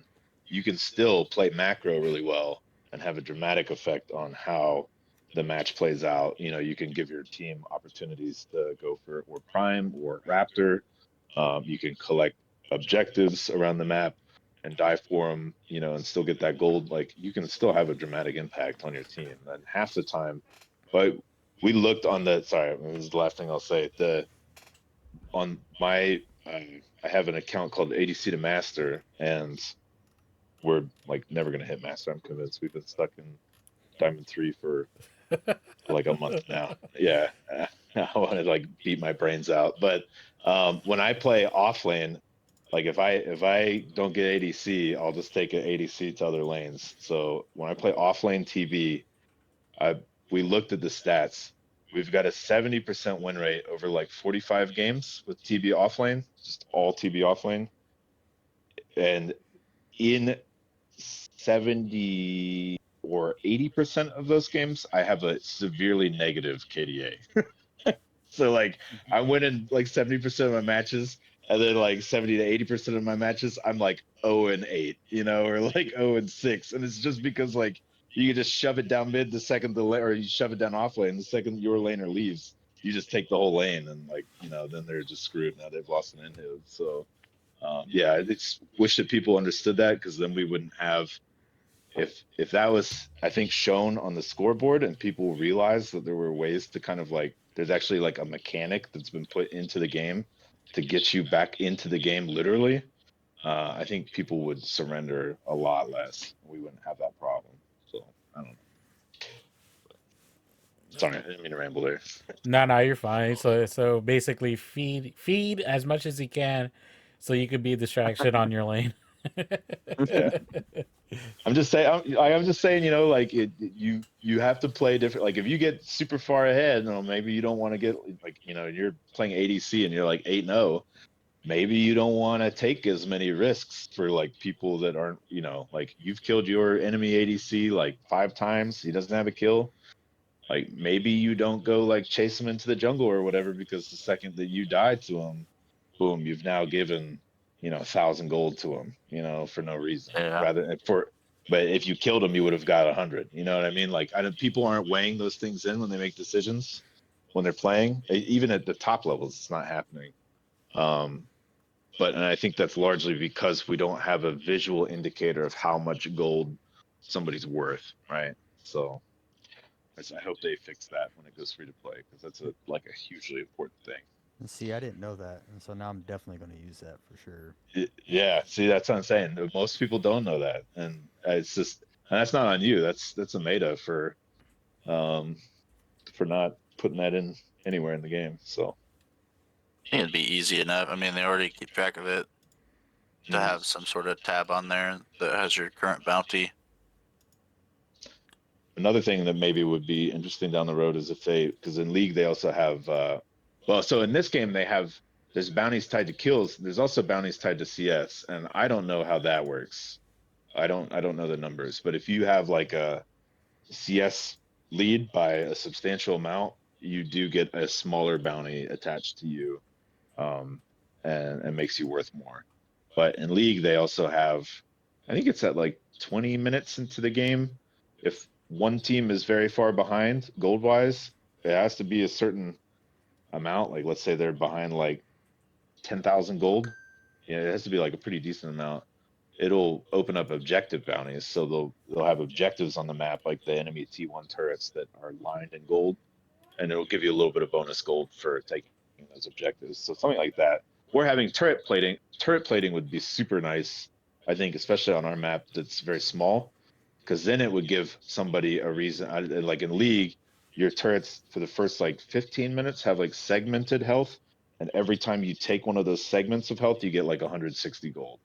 you can still play macro really well and have a dramatic effect on how the match plays out. You can give your team opportunities to go for or Prime or Raptor. You can collect objectives around the map and die for them, and still get that gold. Like you can still have a dramatic impact on your team. And half the time, but we looked on the. Sorry, this is the last thing I'll say. On my I have an account called ADC to Master, and we're like never gonna hit Master. I'm convinced. We've been stuck in Diamond 3 for like a month now. Yeah, I want to like beat my brains out. But when I play off lane, like if I don't get ADC, I'll just take an ADC to other lanes. So when I play off lane TB, we looked at the stats. We've got a 70% win rate over like 45 games with TB offlane, just all TB offlane. And in 70 or 80% of those games, I have a severely negative KDA. So like I'm winning like 70% of my matches, and then like 70 to 80% of my matches, I'm like 0-8, or like 0-6. And it's just because like you can just shove it down mid the second or you shove it down off lane the second your laner leaves. You just take the whole lane, and like, then they're just screwed. Now they've lost an inhib. So yeah, I just wish that people understood that, because then we wouldn't have, if that was, I think, shown on the scoreboard and people realized that there were ways to kind of like, there's actually like a mechanic that's been put into the game to get you back into the game literally, I think people would surrender a lot less. We wouldn't have that problem. So I don't know. Sorry, I didn't mean to ramble there. No, you're fine. So basically, feed as much as you can, so you could be a distraction on your lane. Yeah. I'm just saying. I'm just saying. Like you have to play different. Like if you get super far ahead, maybe you don't want to get like you're playing ADC and you're like 8-0. Maybe you don't want to take as many risks for like people that aren't. Like you've killed your enemy ADC like 5 times. He doesn't have a kill. Like maybe you don't go like chase him into the jungle or whatever, because the second that you die to him, boom, you've now given 1,000 gold to him, for no reason. Yeah. But if you killed him, you would have got 100. You know what I mean? Like people aren't weighing those things in when they make decisions when they're playing. Even at the top levels, it's not happening. And I think that's largely because we don't have a visual indicator of how much gold somebody's worth, right? So I hope they fix that when it goes free to play, because that's a hugely important thing. And see, I didn't know that, and so now I'm definitely going to use that for sure. Yeah, see, that's what I'm saying. Most people don't know that, and it's just, and that's not on you. That's a meta um for not putting that in anywhere in the game. So I think it'd be easy enough. I mean, they already keep track of it to mm. have some sort of tab on there that has your current bounty. Another thing that maybe would be interesting down the road is if they, because in League they also have, well, so in this game there's bounties tied to kills. There's also bounties tied to CS, and I don't know how that works. I don't know the numbers, but if you have like a CS lead by a substantial amount, you do get a smaller bounty attached to you, um, and makes you worth more. But in League, they also have, I think it's at like 20 minutes into the game. If one team is very far behind gold wise, it has to be a certain amount. Like let's say they're behind like 10,000 gold. Yeah, it has to be like a pretty decent amount. It'll open up objective bounties, so they'll have objectives on the map like the enemy T1 turrets that are lined in gold, and it'll give you a little bit of bonus gold for taking those objectives. So something like that. We're having turret plating. Turret plating would be super nice, I think, especially on our map that's very small, because then it would give somebody a reason. Like in League, your turrets for the first like 15 minutes have like segmented health, and every time you take one of those segments of health, you get like 160 gold,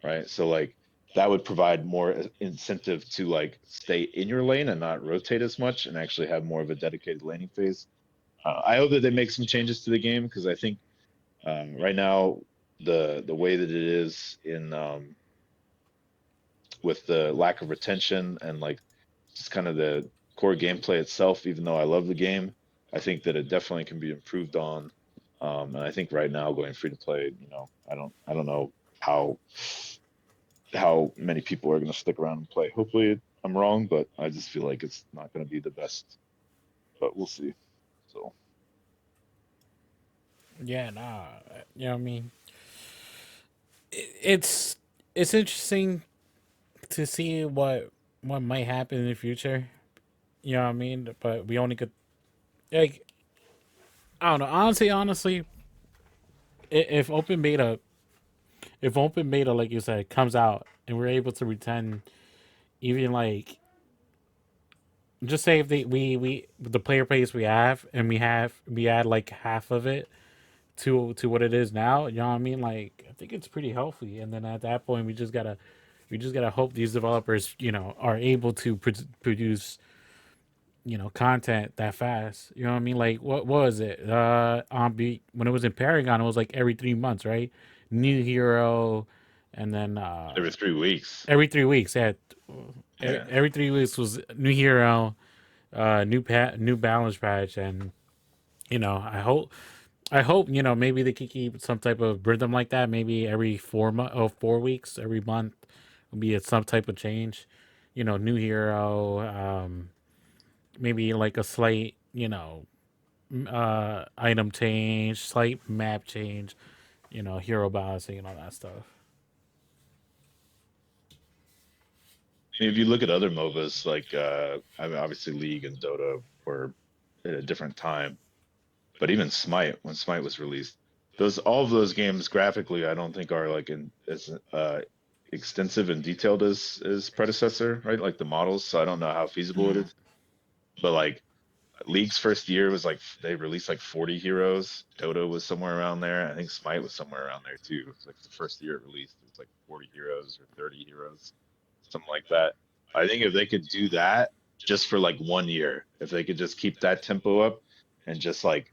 right? So like that would provide more incentive to like stay in your lane and not rotate as much and actually have more of a dedicated laning phase. I hope that they make some changes to the game because I think right now the way that it is in with the lack of retention and like just kind of the core gameplay itself, even though I love the game, I think that it definitely can be improved on. And I think right now going free to play, I don't know how how many people are going to stick around and play. Hopefully I'm wrong, but I just feel like it's not going to be the best. But we'll see. So Yeah, nah. You know what I mean? It's it's interesting to see what might happen in the future. You know what I mean? But we only could like I don't know. Honestly, if open beta, like you said, comes out and we're able to return even like just say if we the player base we have and we add like half of it to what it is now. You know what I mean? Like I think it's pretty healthy. And then at that point, we just gotta hope these developers are able to produce content that fast. You know what I mean? Like what was it? When it was in Paragon, it was like every 3 months, right? New hero, and then every 3 weeks. every 3 weeks. Yeah, Yeah. every 3 weeks was new hero, new balance patch, and I hope maybe they could keep some type of rhythm like that. Maybe every 4 weeks, every month will be some type of change. New hero. Maybe like a slight item change, slight map change. Hero balancing and all that stuff. If you look at other MOBAs, like I mean, obviously League and Dota were at a different time, but even Smite, when Smite was released, those all of those games graphically, I don't think are like as extensive and detailed as predecessor, right? Like the models. So I don't know how feasible it Mm. is, but like League's first year was like they released like 40 heroes. Dota was somewhere around there. I think Smite was somewhere around there too. It's like the first year it released, it was like 40 heroes or 30 heroes, something like that. I think if they could do that just for like 1 year, if they could just keep that tempo up and just like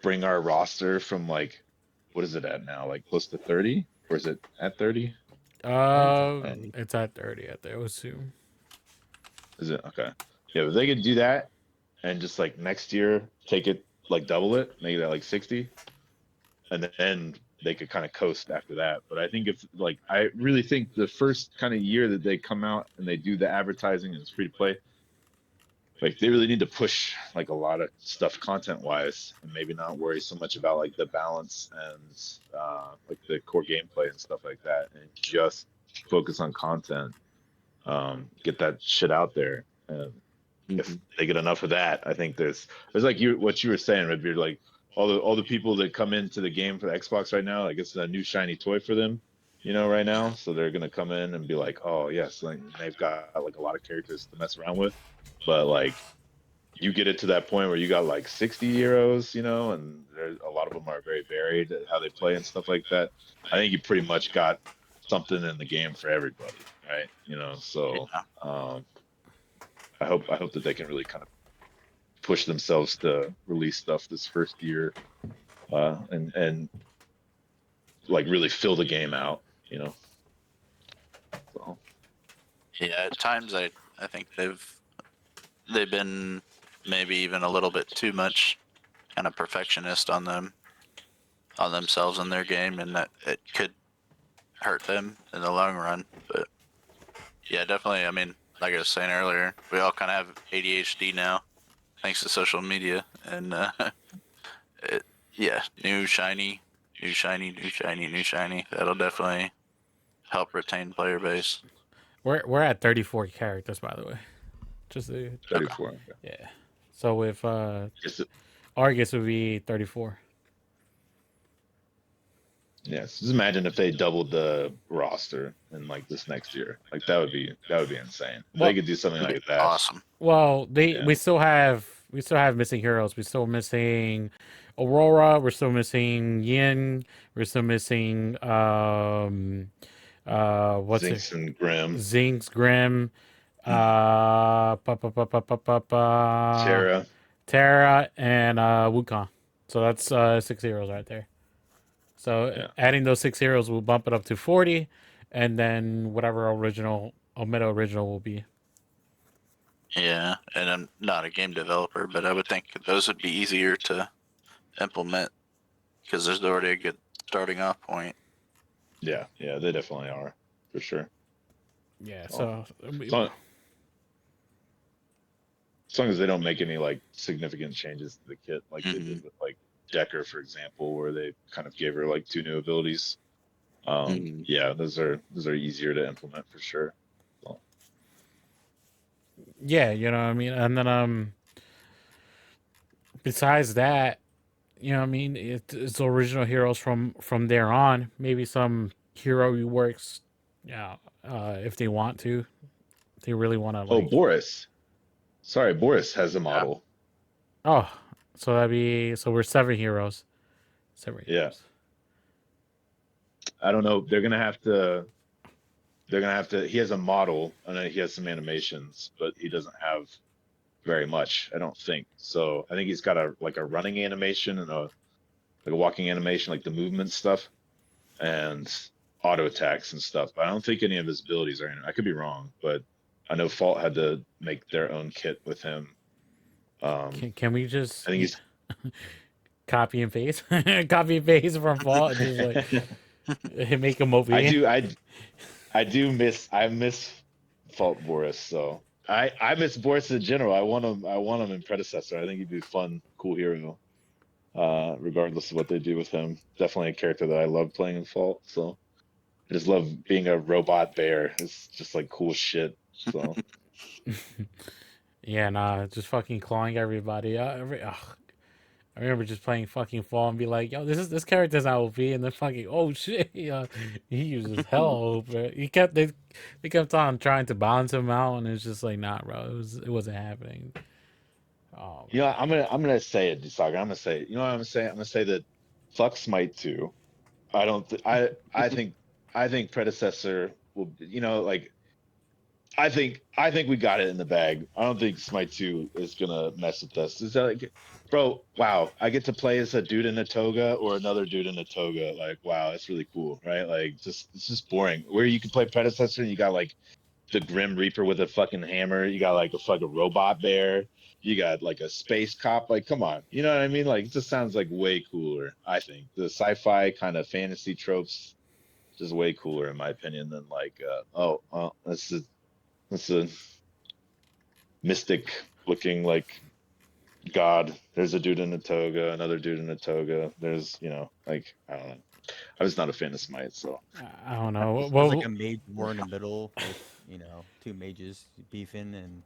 bring our roster from like what is it at now? Like close to 30? Or is it at 30? It's at 30 at the assume. Is it okay? Yeah, if they could do that and just like next year take it like double it, make it at like 60, and then they could kind of coast after that. But I think if like I really think the first kind of year that they come out and they do the advertising and it's free to play, like they really need to push like a lot of stuff content wise and maybe not worry so much about like the balance and like the core gameplay and stuff like that and just focus on content, get that shit out there. And if Mm-hmm. they get enough of that, I think there's like what you were saying, Redbeard, like all the people that come into the game for the Xbox right now, like it's a new shiny toy for them, right now. So they're gonna come in and be like, oh yes, like they've got like a lot of characters to mess around with, but like you get it to that point where you got like 60 heroes, and there's a lot of them are very varied at how they play and stuff like that. I think you pretty much got something in the game for everybody, right? So Yeah. I hope that they can really kind of push themselves to release stuff this first year, and like really fill the game out, So Yeah, at times I think they've been maybe even a little bit too much kind of perfectionist on themselves and their game, and that it could hurt them in the long run. But yeah, definitely. I mean, like I was saying earlier, we all kind of have ADHD now, thanks to social media, and yeah, new shiny, new shiny, new shiny, new shiny. That'll definitely help retain player base. We're at 34 characters, by the way. Just Okay. 34. Okay. yeah. So if Just, Argus would be 34. yes, just imagine if they doubled the roster in like this next year. Like that would be insane. If Well, they could do something like that. Awesome. Well, Yeah. we still have missing heroes. We're still missing Aurora. We're still missing Yin. We're still missing what's it? Zinx and Grim, Zinx, Grim, Terra. Terra, and Wukong. So that's 6 heroes right there. So Yeah. adding those 6 heroes will bump it up to 40, and then whatever meta original will be. Yeah, and I'm not a game developer, but I would think those would be easier to implement because there's already a good starting off point. Yeah, they definitely are for sure. Yeah. Oh. So As long as they don't make any like significant changes to the kit, like they did with like Decker, for example, where they kind of gave her like 2 new abilities. Yeah, those are easier to implement for sure. So, yeah, what I mean, and then besides that, what I mean, it's original heroes from there on. Maybe some hero reworks, yeah, if they want to, if they really want to oh, like. Boris. Sorry, Boris has a model. Oh, so we're 7 heroes. 7 Yeah. heroes. I don't know. They're gonna have to. He has a model and he has some animations, but he doesn't have very much. I don't think so. I think he's got a running animation and a walking animation, like the movement stuff and auto attacks and stuff. But I don't think any of his abilities are in it. I could be wrong, but I know Fault had to make their own kit with him. Can we just I think he's copy and paste from Fall and just like make him OP? I miss Fault Boris, so I miss Boris in general. I want him in Predecessor. I think he'd be a fun, cool hero. Regardless of what they do with him. Definitely a character that I love playing in Fault, so I just love being a robot bear. It's just like cool shit. So Yeah, nah, just fucking clawing everybody. I remember just playing fucking Fall and be like, "Yo, this character's not OP," and then fucking, oh shit, he uses hell. But they kept on trying to balance him out, and it's just like, nah, bro, it wasn't happening. Oh, I'm gonna say it, DeSoccer. I'm gonna say it. You know what I'm gonna say? I'm gonna say that fuck Smite 2. I don't. I think Predecessor will. Like I think we got it in the bag. I don't think Smite 2 is gonna mess with us. Is that like, bro? Wow, I get to play as a dude in a toga or another dude in a toga. Like, wow, that's really cool, right? Like, it's just boring. Where you can play Predecessor and you got like the Grim Reaper with a fucking hammer. You got like a fucking robot bear. You got like a space cop. Like, come on, you know what I mean? Like, it just sounds like way cooler. I think the sci-fi kind of fantasy tropes just way cooler in my opinion than like, that's a mystic looking like god. There's a dude in a toga, another dude in a toga. There's, like, I don't know. I was not a fan of Smite, so I don't know. There's Well, like a mage war in the middle with 2 mages beefing and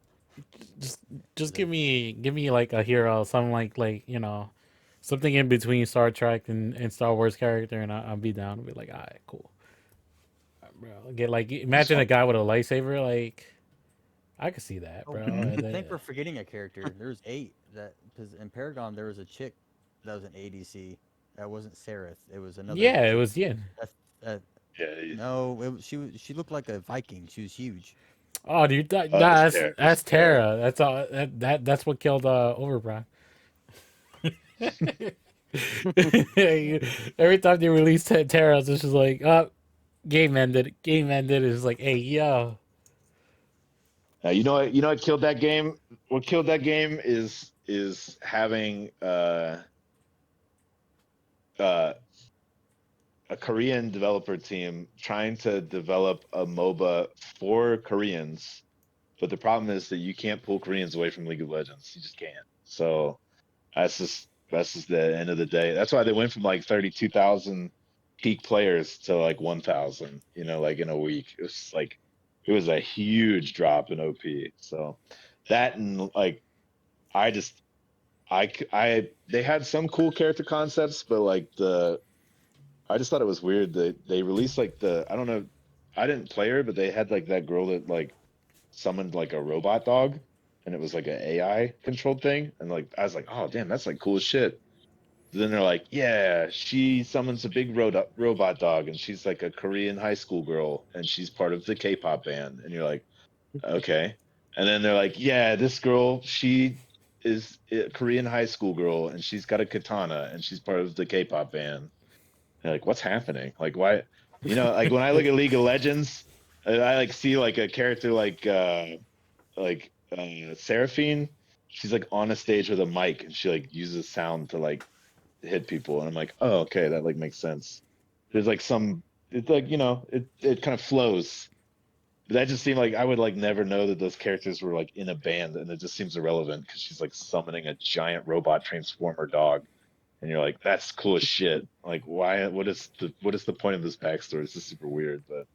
just give me like a hero, something like something in between Star Trek and Star Wars character, and I'll be down. I'll be like, all right, cool. Bro, get like imagine a guy with a lightsaber. Like, I could see that, Oh, bro. Mhm. And I think we're then, forgetting a character. There's 8 that because in Paragon there was a chick that was an ADC. That wasn't Sereth. It was another yeah, it chick. was Yin. That Yeah. no, she looked like a Viking. She was huge. Oh, dude, Oh, nah, it's that's Terra. Terra. That's all. That's what killed Overprime. Every time they release Terra, it's just like, oh, game ended. Game ended. It's like, hey, yo, You know what? You know what killed that game? What killed that game is having uh, a Korean developer team trying to develop a MOBA for Koreans, but the problem is that you can't pull Koreans away from League of Legends. You just can't. So that's just the end of the day. That's why they went from like 32,000 peak players to like 1,000. Like in a week. It was a huge drop in OP. So that and like I just they had some cool character concepts, but like I just thought it was weird that they released like I don't know, I didn't play her, but they had like that girl that like summoned like a robot dog, and it was like an AI controlled thing, and like I was like, oh damn, that's like cool as shit. Then they're like, yeah, she summons a big robot dog, and she's like a Korean high school girl, and she's part of the K-pop band, and you're like, okay. And then they're like, yeah, this girl, she is a Korean high school girl, and she's got a katana, and she's part of the K-pop band. Like, what's happening? Like, why? Like when I look at League of Legends, I like see like a character like Seraphine. She's like on a stage with a mic, and she like uses sound to like hit people, and I'm like, oh, okay, that like makes sense. There's like it's like it kind of flows. But that just seemed like I would like never know that those characters were like in a band, and it just seems irrelevant because she's like summoning a giant robot transformer dog, and you're like, that's cool as shit. Like, why? What is the point of this backstory? It's just super weird, but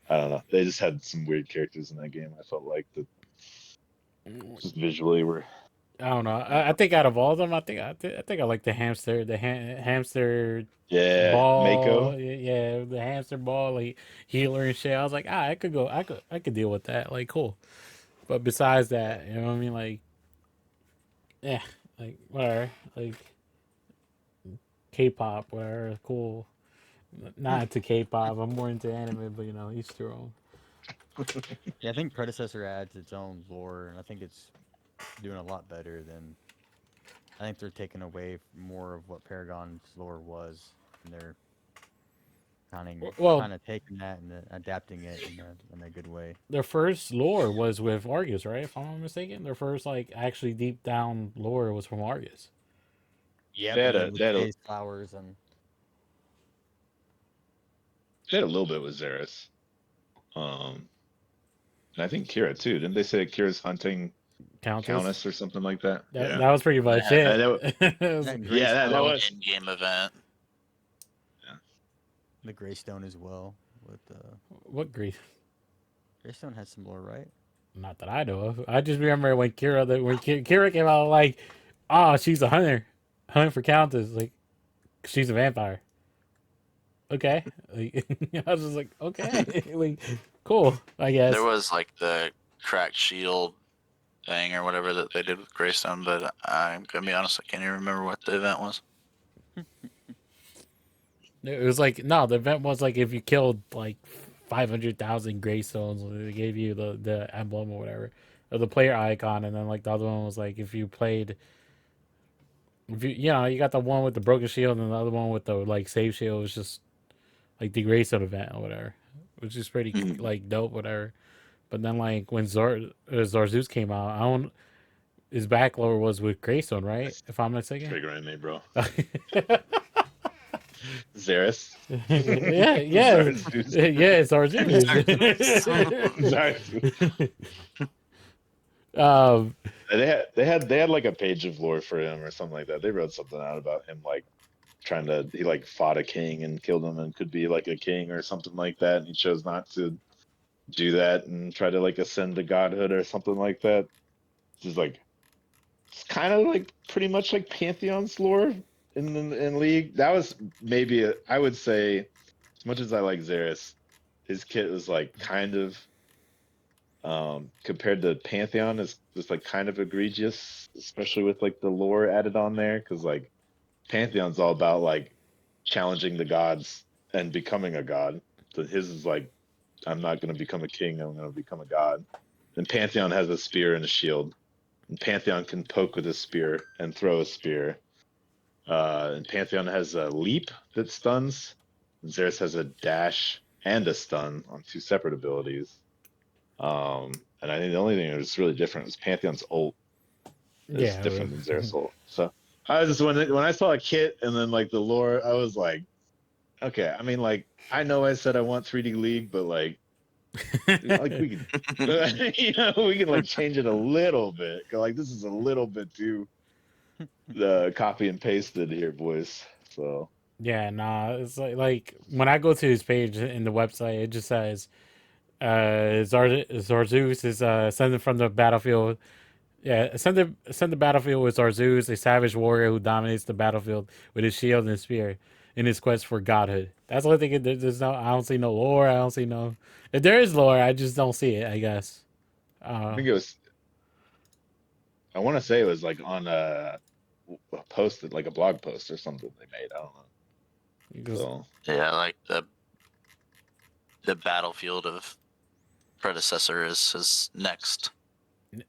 I don't know. They just had some weird characters in that game. I felt like that just visually were. I don't know. I don't I know. think out of all of them, I think I like the hamster, hamster Yeah, ball. Mako. Yeah, the hamster ball, like healer and shit. I was like, I could go, I could deal with that. Like, cool. But besides Yeah. that, you know what I mean? Like, yeah, like whatever. Like K-pop, whatever. Cool. Not into K-pop. I'm more into anime, but each their own. Yeah, I think Predecessor adds its own lore, and I think it's doing a lot better than. I think they're taking away more of what Paragon's lore was, and they're Well, kind of taking that and adapting it in a good way. their first lore was with Argus, right? If I'm not mistaken, their first like actually deep down lore was from Argus. Yep, They had the a they had a phase flowers and they had a little bit with Xeris. And I think Kira too. Didn't they say Kira's hunting Countess. Countess or something like that? That Yeah. that was pretty much Yeah, it. That, It was- that yeah, that Greystone, was. in-game event. the Greystone as well. With what grief? Greystone has some lore, right? Not that I know of. I just remember when Kira came out, like, oh, she's a hunting for Countess. Like, she's a vampire. Okay, like, I was just like, okay, like, cool, I guess. There was like the cracked shield thing or whatever that they did with Greystone, but I'm gonna be honest, I can't even remember what the event was. It was like no, the event was like if you killed like 500,000 Greystones, they gave you the emblem or whatever, or the player icon, and then like the other one was like if you played, if you got the one with the broken shield and the other one with the like save shield was just like the Greystone event or whatever, which is pretty Mhm. like dope, whatever. But then like when Zarzeus came out, I don't his backlore was with Greystone, right? That's If I'm not mistaken. triggering me, bro. Xeris. Yeah, yeah, Zarzeus. yeah, it's Zarzeus. Zarzeus. um, They had like a page of lore for him or something like that. They wrote something out about him like he like fought a king and killed him and could be like a king or something like that, and he chose not to do that and try to like ascend to godhood or something like that. It's just like it's kind of like pretty much like Pantheon's lore, in league. That was maybe I would say, as much as I like Xeris, his kit was like kind of compared to Pantheon is just like kind of egregious, especially with like the lore added on there, because like Pantheon's all about like challenging the gods and becoming a god. So his is like, I'm not going to become a king, I'm going to become a god. And Pantheon has a spear and a shield. And Pantheon can poke with a spear and throw a spear. And Pantheon has a leap that stuns. Xeris has a dash and a stun on 2 separate abilities. And I think the only thing that was really different was Pantheon's ult is Yeah. different than Xeris ult. So I was just when I saw a kit and then like the lore, I was like, okay. I mean, like I know I said I want 3D League, but like we can, we can like change it a little bit. 'Cause, like this is a little bit too copy and pasted here, boys. So Yeah, nah. It's like when I go to his page in the website, it just says Zarzeus is ascended from the battlefield. Yeah, ascend the battlefield with Zarzeus, a savage warrior who dominates the battlefield with his shield and spear in his quest for godhood. That's the only thing. There's no. I don't see no lore. I don't see no. If there is lore, I just don't see it. I guess. I think it was. I want to say it was like on a post, like a blog post or something they made. I don't know. Because So Yeah, like the battlefield of Predecessor is his next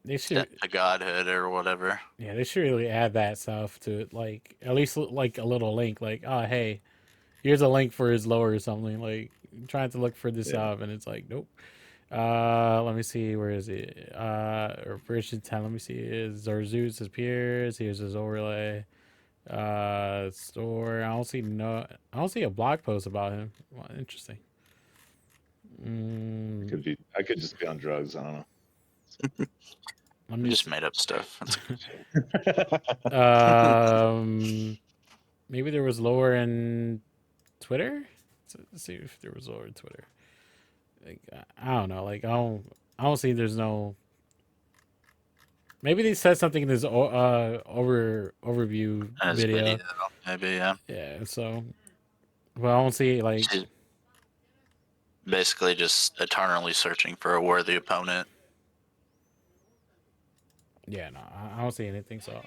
they step should. to godhood or whatever. Yeah, they should really add that stuff to it. Like at least like a little link. Like, oh hey, here's a link for his lore or something. Like trying to look for this yeah, up, and it's like nope. Let me see. Where is it? Or version 10. Let me see. Is Zarzeus appears? Here's his overlay. Store. I don't see a blog post about him. Well, interesting. it Mm, could be. I could just be on drugs. I don't know. let You me. just made up stuff. Maybe there was lore in Twitter. Let's see if there was lore in Twitter. Like, I don't know. Like I don't see. There's no. Maybe they said something in this overview As video. video, maybe, yeah. Yeah. So, well, I don't see like. She's basically just eternally searching for a worthy opponent. Yeah, no, I don't see anything. So,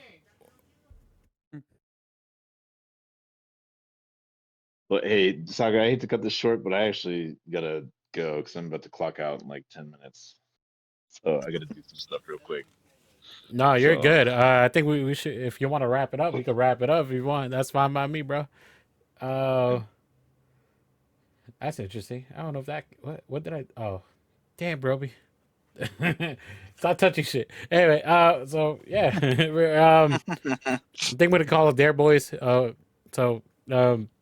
But hey, Saga, I hate to cut this short, but I actually gotta go because I'm about to clock out in like 10 minutes. So I gotta do some stuff real quick. no, you're So good. I think we should. If you want to wrap it up, we could wrap it up if you want. That's fine by me, bro. Uh, that's interesting. I don't know if that. What did I? Oh, damn, broby. Stop touching shit. Anyway, so yeah, I think we're gonna call it there, boys. So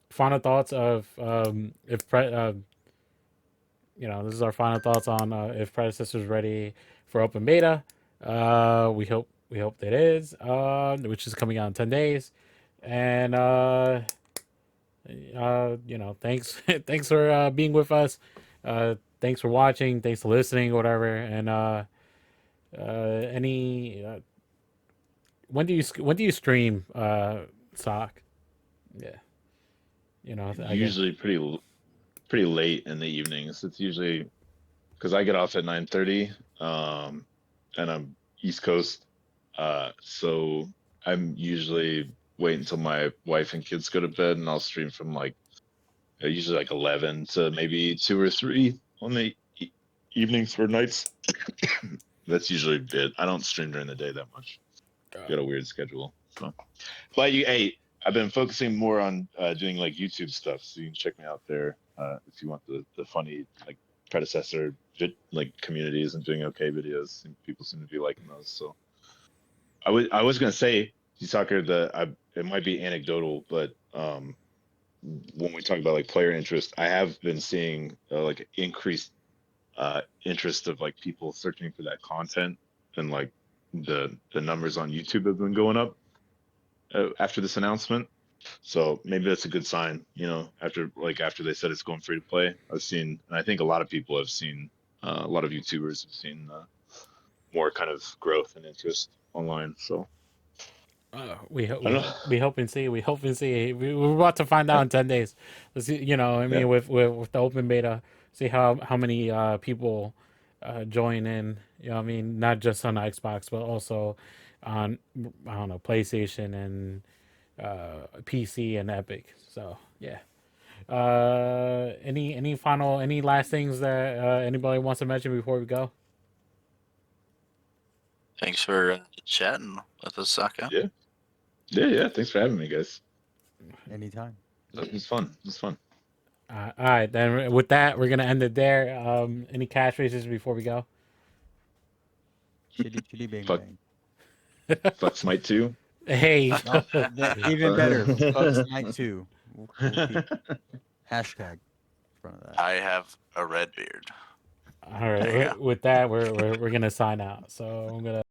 final thoughts of this is our final thoughts on if Predecessor's ready for open beta. We hope that it is, which is coming out in 10 days, and thanks thanks for being with us. Thanks for watching. Thanks for listening, whatever, and any when do you stream sock? Yeah, I guess. usually pretty late in the evenings. It's usually because I get off at 9:30, and I'm East Coast, so I'm usually wait until my wife and kids go to bed, and I'll stream from like usually like 11 to maybe 2 or 3 on the evenings or nights. That's usually it. I don't stream during the day that much. Got a weird schedule. So, but hey, I've been focusing more on doing like YouTube stuff, so you can check me out there if you want the funny like predecessor like communities and doing okay videos. And people seem to be liking those. So I was gonna say soccer it might be anecdotal, but when we talk about like player interest, I have been seeing like increased interest of like people searching for that content, and like the numbers on YouTube have been going up after this announcement. So maybe that's a good sign, after they said it's going free to play. I've seen, and I think a lot of people have seen, a lot of YouTubers have seen more kind of growth and interest online. So We hope I don't know. we hope and see. We hope and see. We're about to find out in 10 days. Let's see, you know, I mean, Yeah. with the open beta, see how many people join in. You know, what I mean, not just on the Xbox, but also on I don't know PlayStation and PC and Epic. So yeah. Any last things that anybody wants to mention before we go? Thanks for chatting with us, Sockcap. Yeah. Yeah. Thanks for having me, guys. Anytime. It was fun. It was fun. All right, then with that, we're gonna end it there. Any cash raises before we go? Chitty chitty bang Fuck. bang. Fuck Smite 2. Hey, No, even better. Fuck Smite 2. We'll keep hashtag in front of that. I have a red beard. all There you right. With that, we're gonna sign out. So I'm gonna.